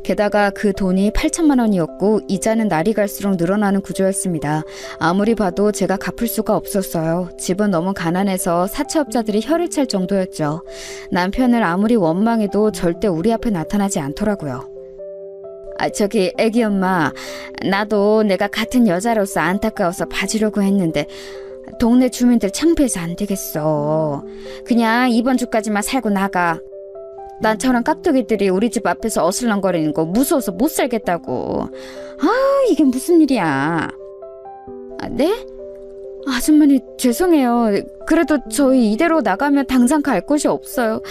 게다가 그 돈이 8천만 원이었고 이자는 날이 갈수록 늘어나는 구조였습니다. 아무리 봐도 제가 갚을 수가 없었어요. 집은 너무 가난해서 사채업자들이 혀를 찰 정도였죠. 남편을 아무리 원망해도 절대 우리 앞에 나타나지 않더라고요. 저기 애기 엄마, 나도 내가 같은 여자로서 안타까워서 봐주려고 했는데 동네 주민들 창피해서 안 되겠어. 그냥 이번 주까지만 살고 나가. 난 저런 깍두기들이 우리 집 앞에서 어슬렁거리는 거 무서워서 못 살겠다고. 이게 무슨 일이야. 네? 아줌마니 죄송해요. 그래도 저희 이대로 나가면 당장 갈 곳이 없어요.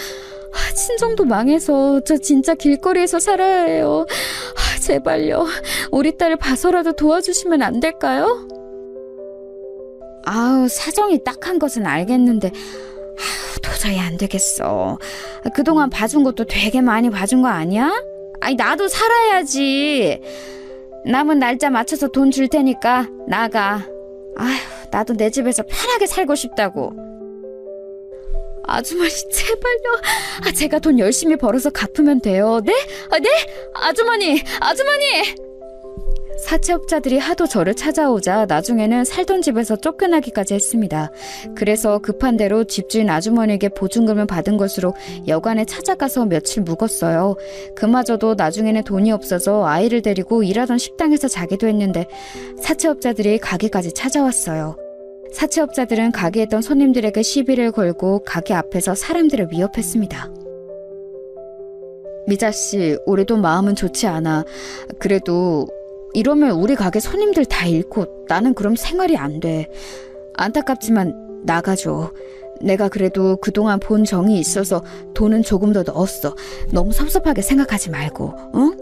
친정도 망해서 저 진짜 길거리에서 살아야 해요. 제발요. 우리 딸을 봐서라도 도와주시면 안 될까요? 사정이 딱한 것은 알겠는데 도저히 안 되겠어. 그동안 봐준 것도 되게 많이 봐준 거 아니야? 나도 살아야지. 남은 날짜 맞춰서 돈 줄 테니까 나가. 나도 내 집에서 편하게 살고 싶다고. 아주머니 제발요. 제가 돈 열심히 벌어서 갚으면 돼요. 네? 네? 아주머니. 사채업자들이 하도 저를 찾아오자 나중에는 살던 집에서 쫓겨나기까지 했습니다. 그래서 급한 대로 집주인 아주머니에게 보증금을 받은 것으로 여관에 찾아가서 며칠 묵었어요. 그마저도 나중에는 돈이 없어서 아이를 데리고 일하던 식당에서 자기도 했는데 사채업자들이 가게까지 찾아왔어요. 사채업자들은 가게에 있던 손님들에게 시비를 걸고 가게 앞에서 사람들을 위협했습니다. 미자씨, 우리도 마음은 좋지 않아. 그래도 이러면 우리 가게 손님들 다 잃고 나는 그럼 생활이 안 돼. 안타깝지만 나가줘. 내가 그래도 그동안 본 정이 있어서 돈은 조금 더 넣었어. 너무 섭섭하게 생각하지 말고, 응?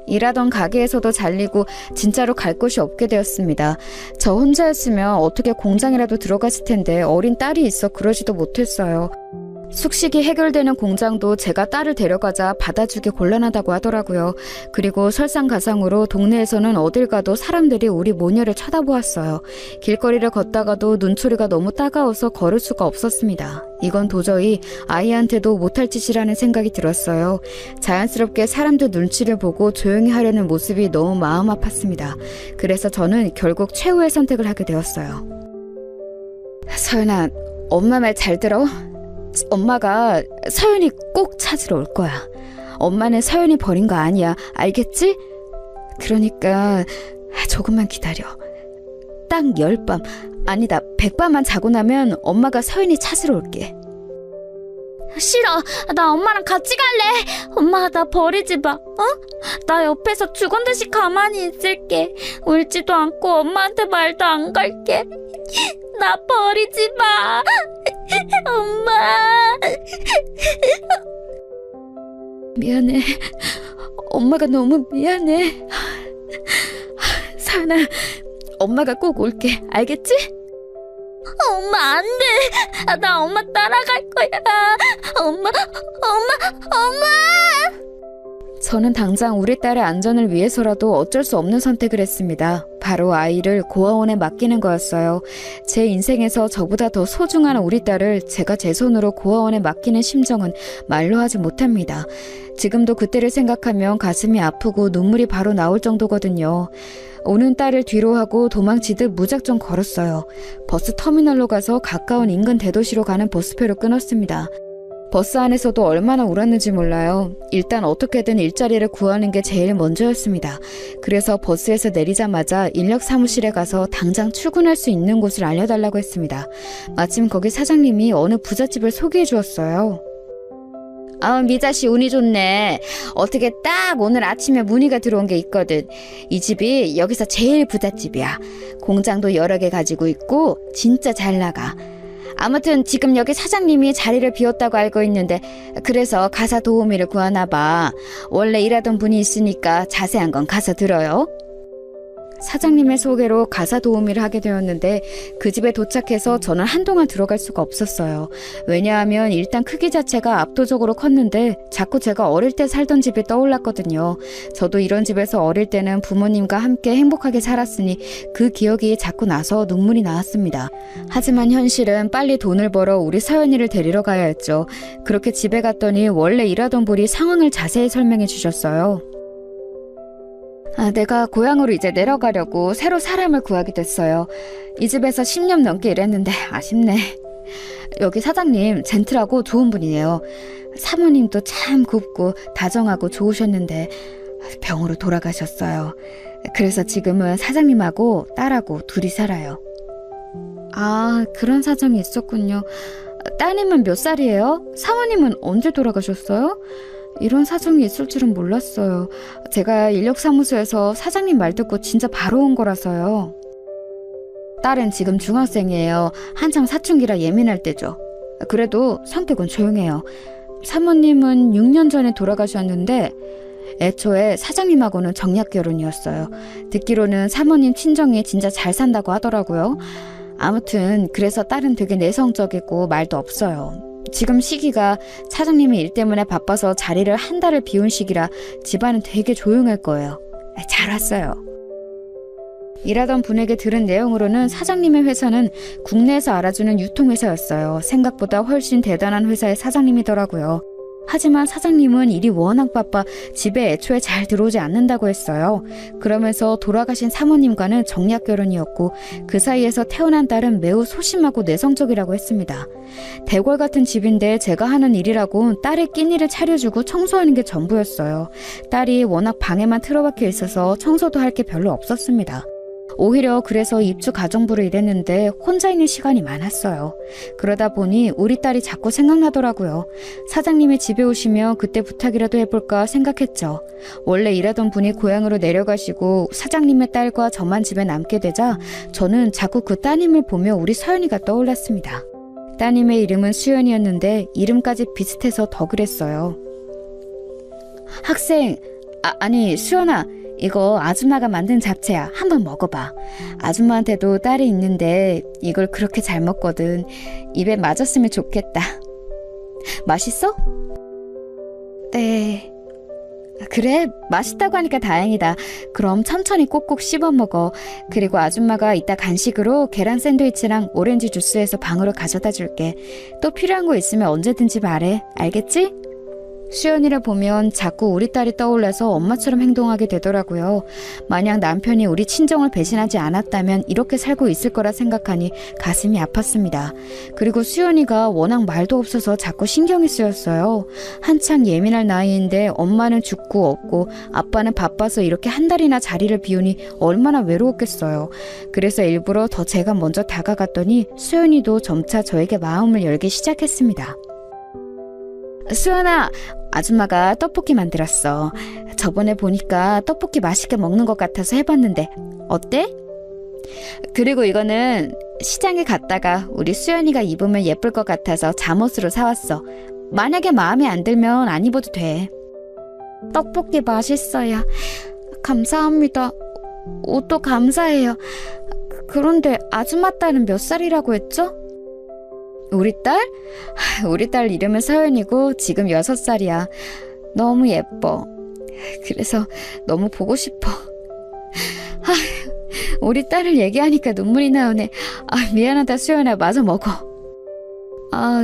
일하던 가게에서도 잘리고 진짜로 갈 곳이 없게 되었습니다. 저 혼자였으면 어떻게 공장이라도 들어갔을 텐데 어린 딸이 있어 그러지도 못했어요. 숙식이 해결되는 공장도 제가 딸을 데려가자 받아주기 곤란하다고 하더라고요. 그리고 설상가상으로 동네에서는 어딜 가도 사람들이 우리 모녀를 쳐다보았어요. 길거리를 걷다가도 눈초리가 너무 따가워서 걸을 수가 없었습니다. 이건 도저히 아이한테도 못할 짓이라는 생각이 들었어요. 자연스럽게 사람들 눈치를 보고 조용히 하려는 모습이 너무 마음 아팠습니다. 그래서 저는 결국 최후의 선택을 하게 되었어요. 서연아, 엄마 말 잘 들어? 엄마가 서연이 꼭 찾으러 올 거야. 엄마는 서연이 버린 거 아니야. 알겠지? 그러니까 조금만 기다려. 딱 10밤, 아니다 100밤만 자고 나면 엄마가 서연이 찾으러 올게. 싫어. 나 엄마랑 같이 갈래. 엄마, 나 버리지 마. 나 옆에서 죽은 듯이 가만히 있을게. 울지도 않고 엄마한테 말도 안 걸게. 나 버리지 마. 엄마. 미안해. 엄마가 너무 미안해. 서연아, 엄마가 꼭 올게. 알겠지? 엄마, 안 돼. 나 엄마 따라갈 거야. 엄마. 저는 당장 우리 딸의 안전을 위해서라도 어쩔 수 없는 선택을 했습니다. 바로 아이를 고아원에 맡기는 거였어요. 제 인생에서 저보다 더 소중한 우리 딸을 제가 제 손으로 고아원에 맡기는 심정은 말로 하지 못합니다. 지금도 그때를 생각하면 가슴이 아프고 눈물이 바로 나올 정도거든요. 오는 딸을 뒤로 하고 도망치듯 무작정 걸었어요. 버스 터미널로 가서 가까운 인근 대도시로 가는 버스표를 끊었습니다. 버스 안에서도 얼마나 울었는지 몰라요. 일단 어떻게든 일자리를 구하는 게 제일 먼저였습니다. 그래서 버스에서 내리자마자 인력 사무실에 가서 당장 출근할 수 있는 곳을 알려달라고 했습니다. 마침 거기 사장님이 어느 부잣집을 소개해 주었어요. 아, 미자씨 운이 좋네. 어떻게 딱 오늘 아침에 문의가 들어온 게 있거든. 이 집이 여기서 제일 부잣집이야. 공장도 여러 개 가지고 있고 진짜 잘 나가. 아무튼 지금 여기 사장님이 자리를 비웠다고 알고 있는데 그래서 가사 도우미를 구하나 봐. 원래 일하던 분이 있으니까 자세한 건 가서 들어요. 사장님의 소개로 가사 도우미를 하게 되었는데 그 집에 도착해서 저는 한동안 들어갈 수가 없었어요. 왜냐하면 일단 크기 자체가 압도적으로 컸는데 자꾸 제가 어릴 때 살던 집이 떠올랐거든요. 저도 이런 집에서 어릴 때는 부모님과 함께 행복하게 살았으니 그 기억이 자꾸 나서 눈물이 나왔습니다. 하지만 현실은 빨리 돈을 벌어 우리 서연이를 데리러 가야 했죠. 그렇게 집에 갔더니 원래 일하던 분이 상황을 자세히 설명해 주셨어요. 내가 고향으로 이제 내려가려고 새로 사람을 구하게 됐어요. 이 집에서 10년 넘게 일했는데 아쉽네. 여기 사장님 젠틀하고 좋은 분이에요. 사모님도 참 곱고 다정하고 좋으셨는데 병으로 돌아가셨어요. 그래서 지금은 사장님하고 딸하고 둘이 살아요. 아, 그런 사정이 있었군요. 따님은 몇 살이에요? 사모님은 언제 돌아가셨어요? 이런 사정이 있을 줄은 몰랐어요. 제가 인력사무소에서 사장님 말 듣고 진짜 바로 온 거라서요. 딸은 지금 중학생이에요. 한창 사춘기라 예민할 때죠. 그래도 성격은 조용해요. 사모님은 6년 전에 돌아가셨는데 애초에 사장님하고는 정략 결혼이었어요. 듣기로는 사모님 친정이 진짜 잘 산다고 하더라고요. 아무튼 그래서 딸은 되게 내성적이고 말도 없어요. 지금 시기가 사장님이 일 때문에 바빠서 자리를 한 달을 비운 시기라 집안은 되게 조용할 거예요. 잘 왔어요. 일하던 분에게 들은 내용으로는 사장님의 회사는 국내에서 알아주는 유통회사였어요. 생각보다 훨씬 대단한 회사의 사장님이더라고요. 하지만 사장님은 일이 워낙 바빠 집에 애초에 잘 들어오지 않는다고 했어요. 그러면서 돌아가신 사모님과는 정략 결혼이었고 그 사이에서 태어난 딸은 매우 소심하고 내성적이라고 했습니다. 대궐 같은 집인데 제가 하는 일이라고 딸의 끼니를 차려주고 청소하는 게 전부였어요. 딸이 워낙 방에만 틀어박혀 있어서 청소도 할 게 별로 없었습니다. 오히려 그래서 입주 가정부로 일했는데 혼자 있는 시간이 많았어요. 그러다 보니 우리 딸이 자꾸 생각나더라고요. 사장님이 집에 오시면 그때 부탁이라도 해볼까 생각했죠. 원래 일하던 분이 고향으로 내려가시고 사장님의 딸과 저만 집에 남게 되자 저는 자꾸 그 따님을 보며 우리 서연이가 떠올랐습니다. 따님의 이름은 수연이었는데 이름까지 비슷해서 더 그랬어요. 학생, 아니 수연아, 이거 아줌마가 만든 잡채야. 한번 먹어봐. 아줌마한테도 딸이 있는데 이걸 그렇게 잘 먹거든. 입에 맞았으면 좋겠다. 맛있어? 네. 그래, 맛있다고 하니까 다행이다. 그럼 천천히 꼭꼭 씹어 먹어. 그리고 아줌마가 이따 간식으로 계란 샌드위치랑 오렌지 주스해서 방으로 가져다 줄게. 또 필요한 거 있으면 언제든지 말해. 알겠지? 수연이를 보면 자꾸 우리 딸이 떠올라서 엄마처럼 행동하게 되더라고요. 만약 남편이 우리 친정을 배신하지 않았다면 이렇게 살고 있을 거라 생각하니 가슴이 아팠습니다. 그리고 수연이가 워낙 말도 없어서 자꾸 신경이 쓰였어요. 한창 예민할 나이인데 엄마는 죽고 없고 아빠는 바빠서 이렇게 한 달이나 자리를 비우니 얼마나 외로웠겠어요. 그래서 일부러 더 제가 먼저 다가갔더니 수연이도 점차 저에게 마음을 열기 시작했습니다. 수연아, 아줌마가 떡볶이 만들었어. 저번에 보니까 떡볶이 맛있게 먹는 것 같아서 해봤는데 어때? 그리고 이거는 시장에 갔다가 우리 수연이가 입으면 예쁠 것 같아서 잠옷으로 사왔어. 만약에 마음에 안 들면 안 입어도 돼. 떡볶이 맛있어요. 감사합니다. 옷도 감사해요. 그런데 아줌마 딸은 몇 살이라고 했죠? 우리 딸? 우리 딸 이름은 서연이고 지금 6살이야. 너무 예뻐. 그래서 너무 보고 싶어. 우리 딸을 얘기하니까 눈물이 나오네. 미안하다 수연아, 마저 먹어.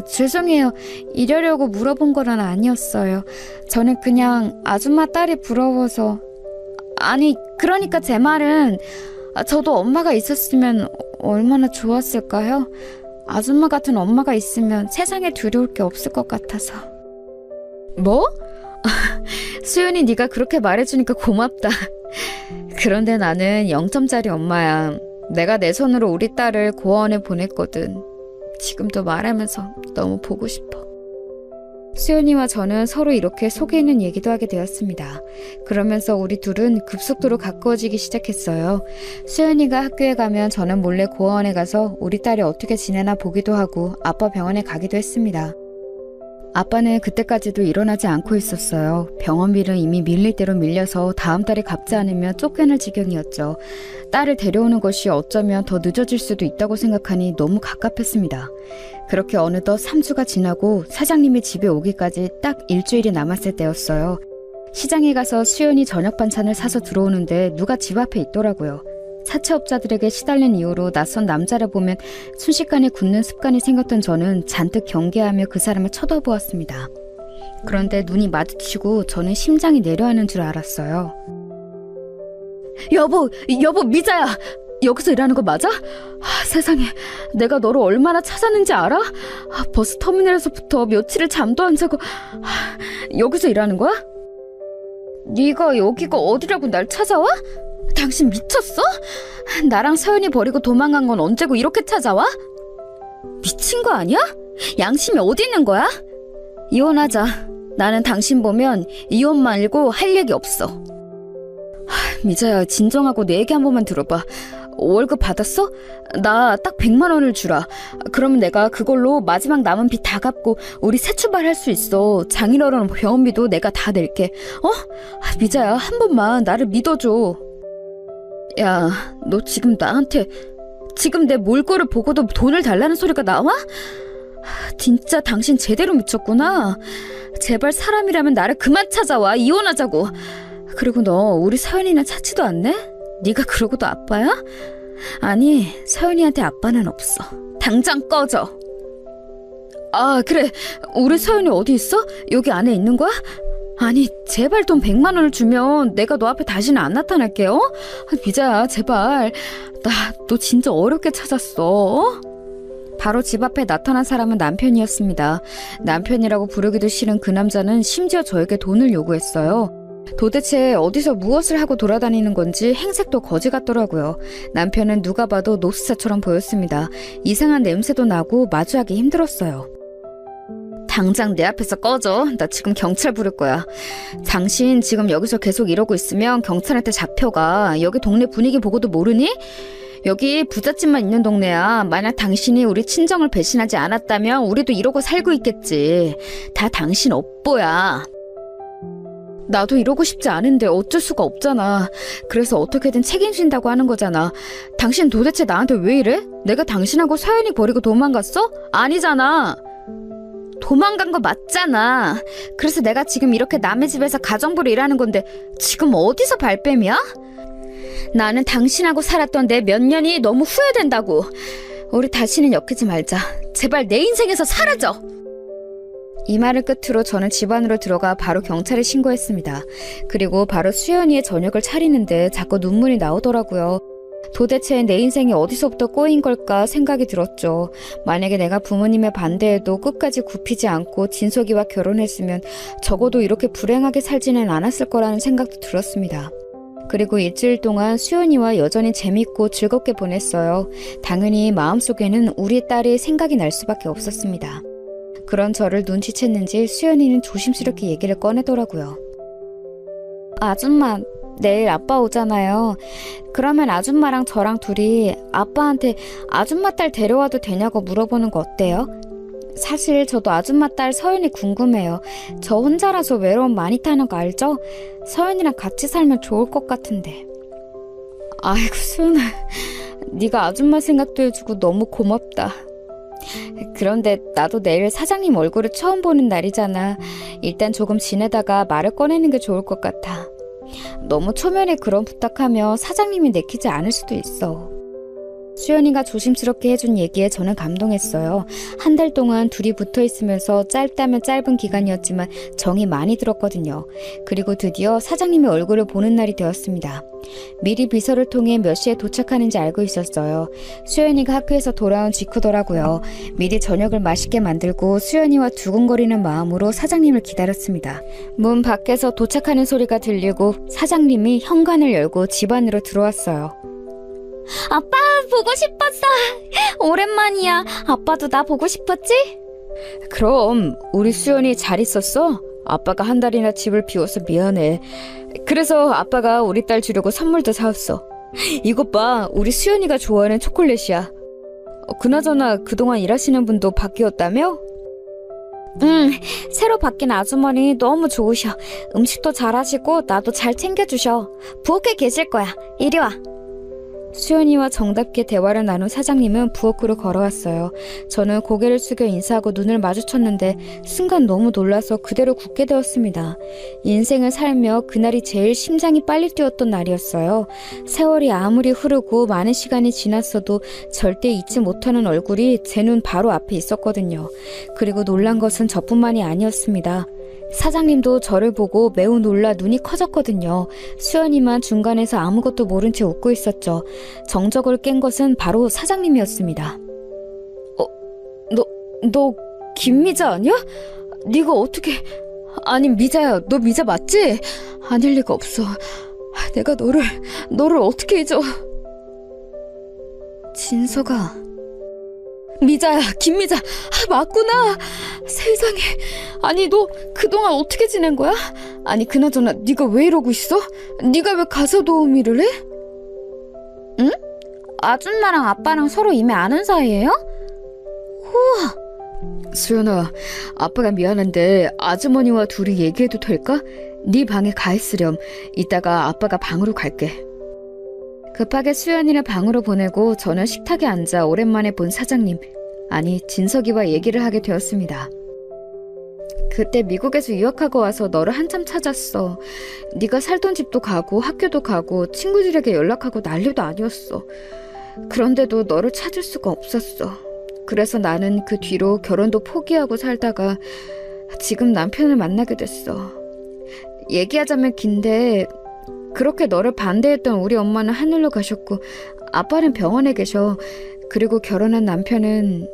죄송해요. 이러려고 물어본 건 아니었어요. 저는 그냥 아줌마 딸이 부러워서. 아니, 그러니까 제 말은 저도 엄마가 있었으면 얼마나 좋았을까요? 아줌마 같은 엄마가 있으면 세상에 두려울 게 없을 것 같아서. 뭐? 수연이 네가 그렇게 말해주니까 고맙다. 그런데 나는 0점짜리 엄마야. 내가 내 손으로 우리 딸을 고아원에 보냈거든. 지금도 말하면서 너무 보고 싶어. 수연이와 저는 서로 이렇게 속에 있는 얘기도 하게 되었습니다. 그러면서 우리 둘은 급속도로 가까워지기 시작했어요. 수연이가 학교에 가면 저는 몰래 고아원에 가서 우리 딸이 어떻게 지내나 보기도 하고 아빠 병원에 가기도 했습니다. 아빠는 그때까지도 일어나지 않고 있었어요. 병원비는 이미 밀릴 대로 밀려서 다음 달에 갚지 않으면 쫓겨날 지경이었죠. 딸을 데려오는 것이 어쩌면 더 늦어질 수도 있다고 생각하니 너무 갑갑했습니다. 그렇게 어느덧 3주가 지나고 사장님이 집에 오기까지 딱 일주일이 남았을 때였어요. 시장에 가서 수연이 저녁 반찬을 사서 들어오는데 누가 집 앞에 있더라고요. 사채업자들에게 시달린 이후로 낯선 남자를 보면 순식간에 굳는 습관이 생겼던 저는 잔뜩 경계하며 그 사람을 쳐다보았습니다. 그런데 눈이 마주치고 저는 심장이 내려앉는 줄 알았어요. 여보, 미자야! 여기서 일하는 거 맞아? 세상에, 내가 너를 얼마나 찾았는지 알아? 버스터미널에서부터 며칠을 잠도 안 자고 여기서 일하는 거야? 네가 여기가 어디라고 날 찾아와? 당신 미쳤어? 나랑 서연이 버리고 도망간 건 언제고 이렇게 찾아와? 미친 거 아니야? 양심이 어디 있는 거야? 이혼하자. 나는 당신 보면 이혼 말고 할 얘기 없어. 미자야, 진정하고 내 얘기 한 번만 들어봐. 월급 받았어? 나 딱 100만 원을 주라. 그러면 내가 그걸로 마지막 남은 빚 다 갚고 우리 새 출발할 수 있어. 장인어른 병원비도 내가 다 낼게. 미자야, 한 번만 나를 믿어줘. 야, 너 지금 나한테 지금 내 몰골을 보고도 돈을 달라는 소리가 나와? 진짜 당신 제대로 미쳤구나. 제발 사람이라면 나를 그만 찾아와. 이혼하자고. 그리고 너 우리 서연이는 찾지도 않네? 네가 그러고도 아빠야? 아니, 서연이한테 아빠는 없어. 당장 꺼져. 아, 그래. 우리 서연이 어디 있어? 여기 안에 있는 거야? 아니, 제발 돈 100만 원을 주면 내가 너 앞에 다시는 안 나타날게, 어? 미자야, 제발. 너 진짜 어렵게 찾았어, 어? 바로 집 앞에 나타난 사람은 남편이었습니다. 남편이라고 부르기도 싫은 그 남자는 심지어 저에게 돈을 요구했어요. 도대체 어디서 무엇을 하고 돌아다니는 건지 행색도 거지 같더라고요. 남편은 누가 봐도 노숙자처럼 보였습니다. 이상한 냄새도 나고 마주하기 힘들었어요. 당장 내 앞에서 꺼져. 나 지금 경찰 부를 거야. 당신 지금 여기서 계속 이러고 있으면 경찰한테 잡혀가. 여기 동네 분위기 보고도 모르니? 여기 부잣집만 있는 동네야. 만약 당신이 우리 친정을 배신하지 않았다면 우리도 이러고 살고 있겠지. 다 당신 업보야. 나도 이러고 싶지 않은데 어쩔 수가 없잖아. 그래서 어떻게든 책임진다고 하는 거잖아. 당신 도대체 나한테 왜 이래? 내가 당신하고 서연이 버리고 도망갔어? 아니잖아. 도망간 거 맞잖아. 그래서 내가 지금 이렇게 남의 집에서 가정부로 일하는 건데 지금 어디서 발뺌이야? 나는 당신하고 살았던 내 몇 년이 너무 후회된다고. 우리 다시는 엮이지 말자. 제발 내 인생에서 사라져. 이 말을 끝으로 저는 집 안으로 들어가 바로 경찰에 신고했습니다. 그리고 바로 수연이의 저녁을 차리는데 자꾸 눈물이 나오더라고요. 도대체 내 인생이 어디서부터 꼬인 걸까 생각이 들었죠. 만약에 내가 부모님의 반대에도 끝까지 굽히지 않고 진석이와 결혼했으면 적어도 이렇게 불행하게 살지는 않았을 거라는 생각도 들었습니다. 그리고 일주일 동안 수연이와 여전히 재밌고 즐겁게 보냈어요. 당연히 마음속에는 우리 딸의 생각이 날 수밖에 없었습니다. 그런 저를 눈치챘는지 수연이는 조심스럽게 얘기를 꺼내더라고요. 아줌마, 내일 아빠 오잖아요. 그러면 아줌마랑 저랑 둘이 아빠한테 아줌마 딸 데려와도 되냐고 물어보는 거 어때요? 사실 저도 아줌마 딸 서연이 궁금해요. 저 혼자라서 외로움 많이 타는 거 알죠? 서연이랑 같이 살면 좋을 것 같은데. 아이고 수연아, 네가 아줌마 생각도 해주고 너무 고맙다. 그런데 나도 내일 사장님 얼굴을 처음 보는 날이잖아. 일단 조금 지내다가 말을 꺼내는 게 좋을 것 같아. 너무 초면에 그런 부탁하면 사장님이 내키지 않을 수도 있어. 수연이가 조심스럽게 해준 얘기에 저는 감동했어요. 한 달 동안 둘이 붙어 있으면서 짧다면 짧은 기간이었지만 정이 많이 들었거든요. 그리고 드디어 사장님의 얼굴을 보는 날이 되었습니다. 미리 비서를 통해 몇 시에 도착하는지 알고 있었어요. 수연이가 학교에서 돌아온 직후더라고요. 미리 저녁을 맛있게 만들고 수연이와 두근거리는 마음으로 사장님을 기다렸습니다. 문 밖에서 도착하는 소리가 들리고 사장님이 현관을 열고 집 안으로 들어왔어요. 아빠 보고 싶었어. 오랜만이야. 아빠도 나 보고 싶었지? 그럼 우리 수연이 잘 있었어? 아빠가 한 달이나 집을 비워서 미안해. 그래서 아빠가 우리 딸 주려고 선물도 사왔어. 이것 봐, 우리 수연이가 좋아하는 초콜릿이야. 그나저나 그동안 일하시는 분도 바뀌었다며? 응, 새로 바뀐 아주머니 너무 좋으셔. 음식도 잘하시고 나도 잘 챙겨주셔. 부엌에 계실 거야. 이리 와. 수연이와 정답게 대화를 나눈 사장님은 부엌으로 걸어왔어요. 저는 고개를 숙여 인사하고 눈을 마주쳤는데 순간 너무 놀라서 그대로 굳게 되었습니다. 인생을 살며 그날이 제일 심장이 빨리 뛰었던 날이었어요. 세월이 아무리 흐르고 많은 시간이 지났어도 절대 잊지 못하는 얼굴이 제 눈 바로 앞에 있었거든요. 그리고 놀란 것은 저뿐만이 아니었습니다. 사장님도 저를 보고 매우 놀라 눈이 커졌거든요. 수연이만 중간에서 아무것도 모른 채 웃고 있었죠. 정적을 깬 것은 바로 사장님이었습니다. 너 김미자 아니야? 네가 어떻게... 아니 미자야, 너 미자 맞지? 아닐 리가 없어. 내가 너를 어떻게 잊어. 진서가... 미자야, 김미자. 맞구나. 세상에. 아니 너 그동안 어떻게 지낸 거야? 아니 그나저나 네가 왜 이러고 있어? 네가 왜 가사 도우미를 해? 응? 아줌마랑 아빠랑 서로 이미 아는 사이예요? 우와. 수연아, 아빠가 미안한데 아주머니와 둘이 얘기해도 될까? 네 방에 가 있으렴. 이따가 아빠가 방으로 갈게. 급하게 수연이를 방으로 보내고 저는 식탁에 앉아 오랜만에 본 사장님, 아니 진석이와 얘기를 하게 되었습니다. 그때 미국에서 유학하고 와서 너를 한참 찾았어. 네가 살던 집도 가고 학교도 가고 친구들에게 연락하고 난리도 아니었어. 그런데도 너를 찾을 수가 없었어. 그래서 나는 그 뒤로 결혼도 포기하고 살다가 지금 남편을 만나게 됐어. 얘기하자면 긴데 그렇게 너를 반대했던 우리 엄마는 하늘로 가셨고 아빠는 병원에 계셔. 그리고 결혼한 남편은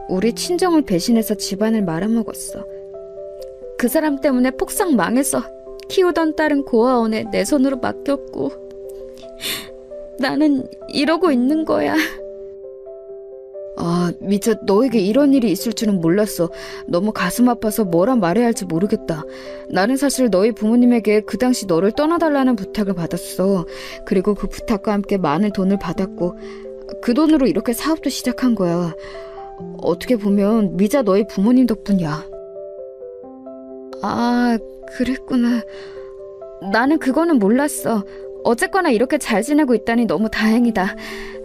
우리 친정을 배신해서 집안을 말아먹었어. 그 사람 때문에 폭삭 망해서 키우던 딸은 고아원에 내 손으로 맡겼고 나는 이러고 있는 거야. 아, 미자, 너에게 이런 일이 있을 줄은 몰랐어. 너무 가슴 아파서 뭐라 말해야 할지 모르겠다. 나는 사실 너희 부모님에게 그 당시 너를 떠나달라는 부탁을 받았어. 그리고 그 부탁과 함께 많은 돈을 받았고 그 돈으로 이렇게 사업도 시작한 거야. 어떻게 보면 미자 너희 부모님 덕분이야. 아, 그랬구나. 나는 그거는 몰랐어. 어쨌거나 이렇게 잘 지내고 있다니 너무 다행이다.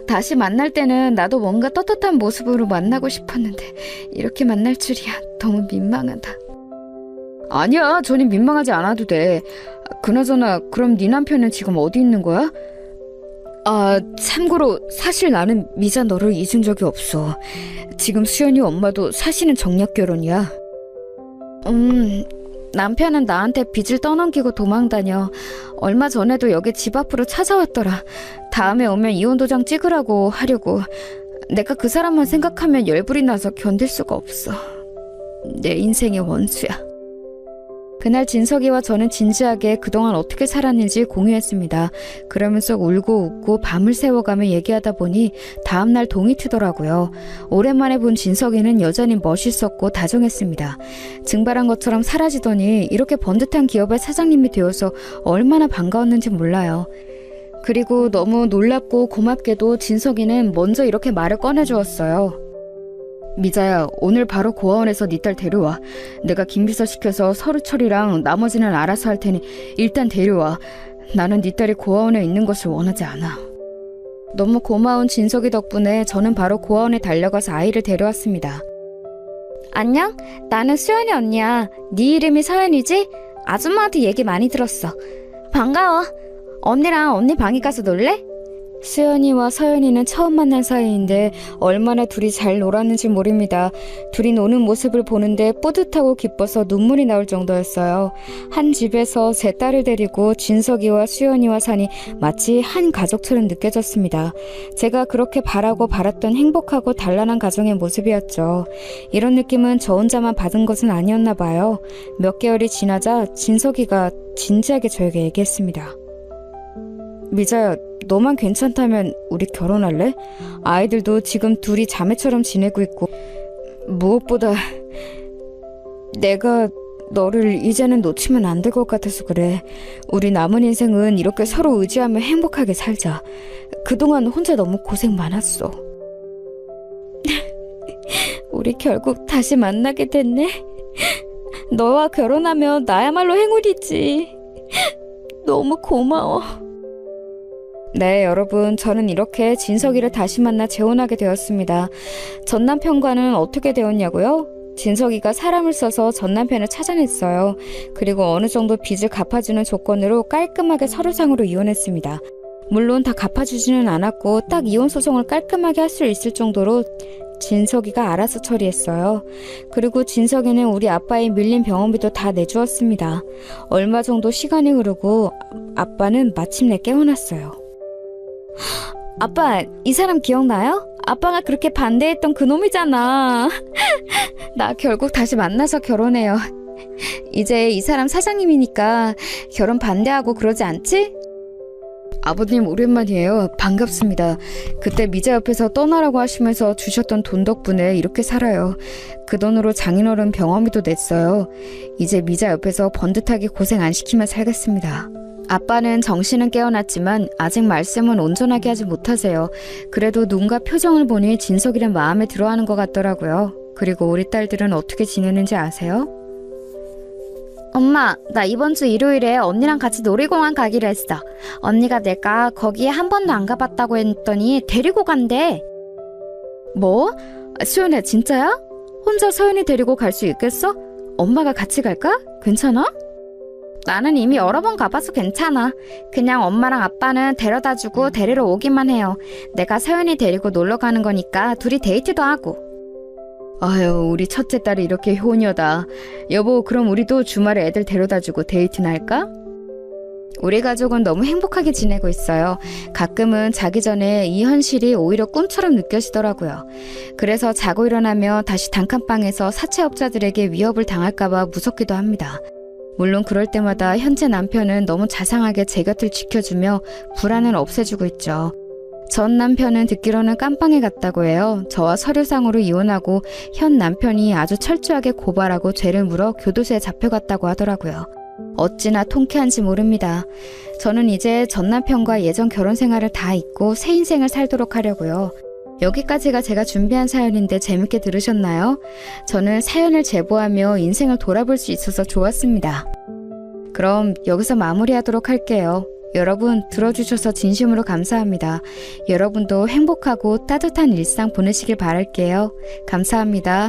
다시 만날 때는 나도 뭔가 떳떳한 모습으로 만나고 싶었는데 이렇게 만날 줄이야. 너무 민망하다. 아니야, 전혀 민망하지 않아도 돼. 그나저나 그럼 네 남편은 지금 어디 있는 거야? 아, 참고로 사실 나는 미자 너를 잊은 적이 없어. 지금 수연이 엄마도 사실은 정략 결혼이야. 남편은 나한테 빚을 떠넘기고 도망다녀. 얼마 전에도 여기 집 앞으로 찾아왔더라. 다음에 오면 이혼 도장 찍으라고 하려고. 내가 그 사람만 생각하면 열불이 나서 견딜 수가 없어. 내 인생의 원수야. 그날 진석이와 저는 진지하게 그동안 어떻게 살았는지 공유했습니다. 그러면서 울고 웃고 밤을 새워가며 얘기하다 보니 다음날 동이 트더라고요. 오랜만에 본 진석이는 여전히 멋있었고 다정했습니다. 증발한 것처럼 사라지더니 이렇게 번듯한 기업의 사장님이 되어서 얼마나 반가웠는지 몰라요. 그리고 너무 놀랍고 고맙게도 진석이는 먼저 이렇게 말을 꺼내주었어요. 미자야, 오늘 바로 고아원에서 네 딸 데려와. 내가 김비서 시켜서 서류 처리랑 나머지는 알아서 할 테니 일단 데려와. 나는 네 딸이 고아원에 있는 것을 원하지 않아. 너무 고마운 진석이 덕분에 저는 바로 고아원에 달려가서 아이를 데려왔습니다. 안녕? 나는 수연이 언니야. 네 이름이 서연이지? 아줌마한테 얘기 많이 들었어. 반가워. 언니랑 언니 방에 가서 놀래? 수연이와 서연이는 처음 만난 사이인데 얼마나 둘이 잘 놀았는지 모릅니다. 둘이 노는 모습을 보는데 뿌듯하고 기뻐서 눈물이 나올 정도였어요. 한 집에서 제 딸을 데리고 진석이와 수연이와 사니 마치 한 가족처럼 느껴졌습니다. 제가 그렇게 바라고 바랐던 행복하고 단란한 가정의 모습이었죠. 이런 느낌은 저 혼자만 받은 것은 아니었나 봐요. 몇 개월이 지나자 진석이가 진지하게 저에게 얘기했습니다. 미자야, 너만 괜찮다면 우리 결혼할래? 아이들도 지금 둘이 자매처럼 지내고 있고 무엇보다 내가 너를 이제는 놓치면 안 될 것 같아서 그래. 우리 남은 인생은 이렇게 서로 의지하며 행복하게 살자. 그동안 혼자 너무 고생 많았어. 우리 결국 다시 만나게 됐네. 너와 결혼하면 나야말로 행운이지. 너무 고마워. 네, 여러분, 저는 이렇게 진석이를 다시 만나 재혼하게 되었습니다. 전 남편과는 어떻게 되었냐고요? 진석이가 사람을 써서 전 남편을 찾아냈어요. 그리고 어느 정도 빚을 갚아주는 조건으로 깔끔하게 서류상으로 이혼했습니다. 물론 다 갚아주지는 않았고 딱 이혼 소송을 깔끔하게 할 수 있을 정도로 진석이가 알아서 처리했어요. 그리고 진석이는 우리 아빠의 밀린 병원비도 다 내주었습니다. 얼마 정도 시간이 흐르고 아빠는 마침내 깨어났어요. 아빠, 이 사람 기억나요? 아빠가 그렇게 반대했던 그 놈이잖아. 나 결국 다시 만나서 결혼해요. 이제 이 사람 사장님이니까 결혼 반대하고 그러지 않지? 아버님 오랜만이에요. 반갑습니다. 그때 미자 옆에서 떠나라고 하시면서 주셨던 돈 덕분에 이렇게 살아요. 그 돈으로 장인어른 병원비도 냈어요. 이제 미자 옆에서 번듯하게 고생 안 시키며 살겠습니다. 아빠는 정신은 깨어났지만 아직 말씀은 온전하게 하지 못하세요. 그래도 눈과 표정을 보니 진석이란 마음에 들어하는 것 같더라고요. 그리고 우리 딸들은 어떻게 지내는지 아세요? 엄마, 나 이번 주 일요일에 언니랑 같이 놀이공원 가기로 했어. 언니가 내가 거기에 한 번도 안 가봤다고 했더니 데리고 간대. 뭐? 수연아, 진짜야? 혼자 서연이 데리고 갈 수 있겠어? 엄마가 같이 갈까? 괜찮아? 나는 이미 여러 번 가봐서 괜찮아. 그냥 엄마랑 아빠는 데려다주고 데리러 오기만 해요. 내가 서연이 데리고 놀러 가는 거니까 둘이 데이트도 하고. 아유, 우리 첫째 딸이 이렇게 효녀다. 여보, 그럼 우리도 주말에 애들 데려다주고 데이트나 할까? 우리 가족은 너무 행복하게 지내고 있어요. 가끔은 자기 전에 이 현실이 오히려 꿈처럼 느껴지더라고요. 그래서 자고 일어나며 다시 단칸방에서 사채업자들에게 위협을 당할까봐 무섭기도 합니다. 물론 그럴 때마다 현재 남편은 너무 자상하게 제 곁을 지켜주며 불안을 없애주고 있죠. 전 남편은 듣기로는 깜빵에 갔다고 해요. 저와 서류상으로 이혼하고 현 남편이 아주 철저하게 고발하고 죄를 물어 교도소에 잡혀갔다고 하더라고요. 어찌나 통쾌한지 모릅니다. 저는 이제 전 남편과 예전 결혼 생활을 다 잊고 새 인생을 살도록 하려고요. 여기까지가 제가 준비한 사연인데 재밌게 들으셨나요? 저는 사연을 제보하며 인생을 돌아볼 수 있어서 좋았습니다. 그럼 여기서 마무리하도록 할게요. 여러분 들어주셔서 진심으로 감사합니다. 여러분도 행복하고 따뜻한 일상 보내시길 바랄게요. 감사합니다.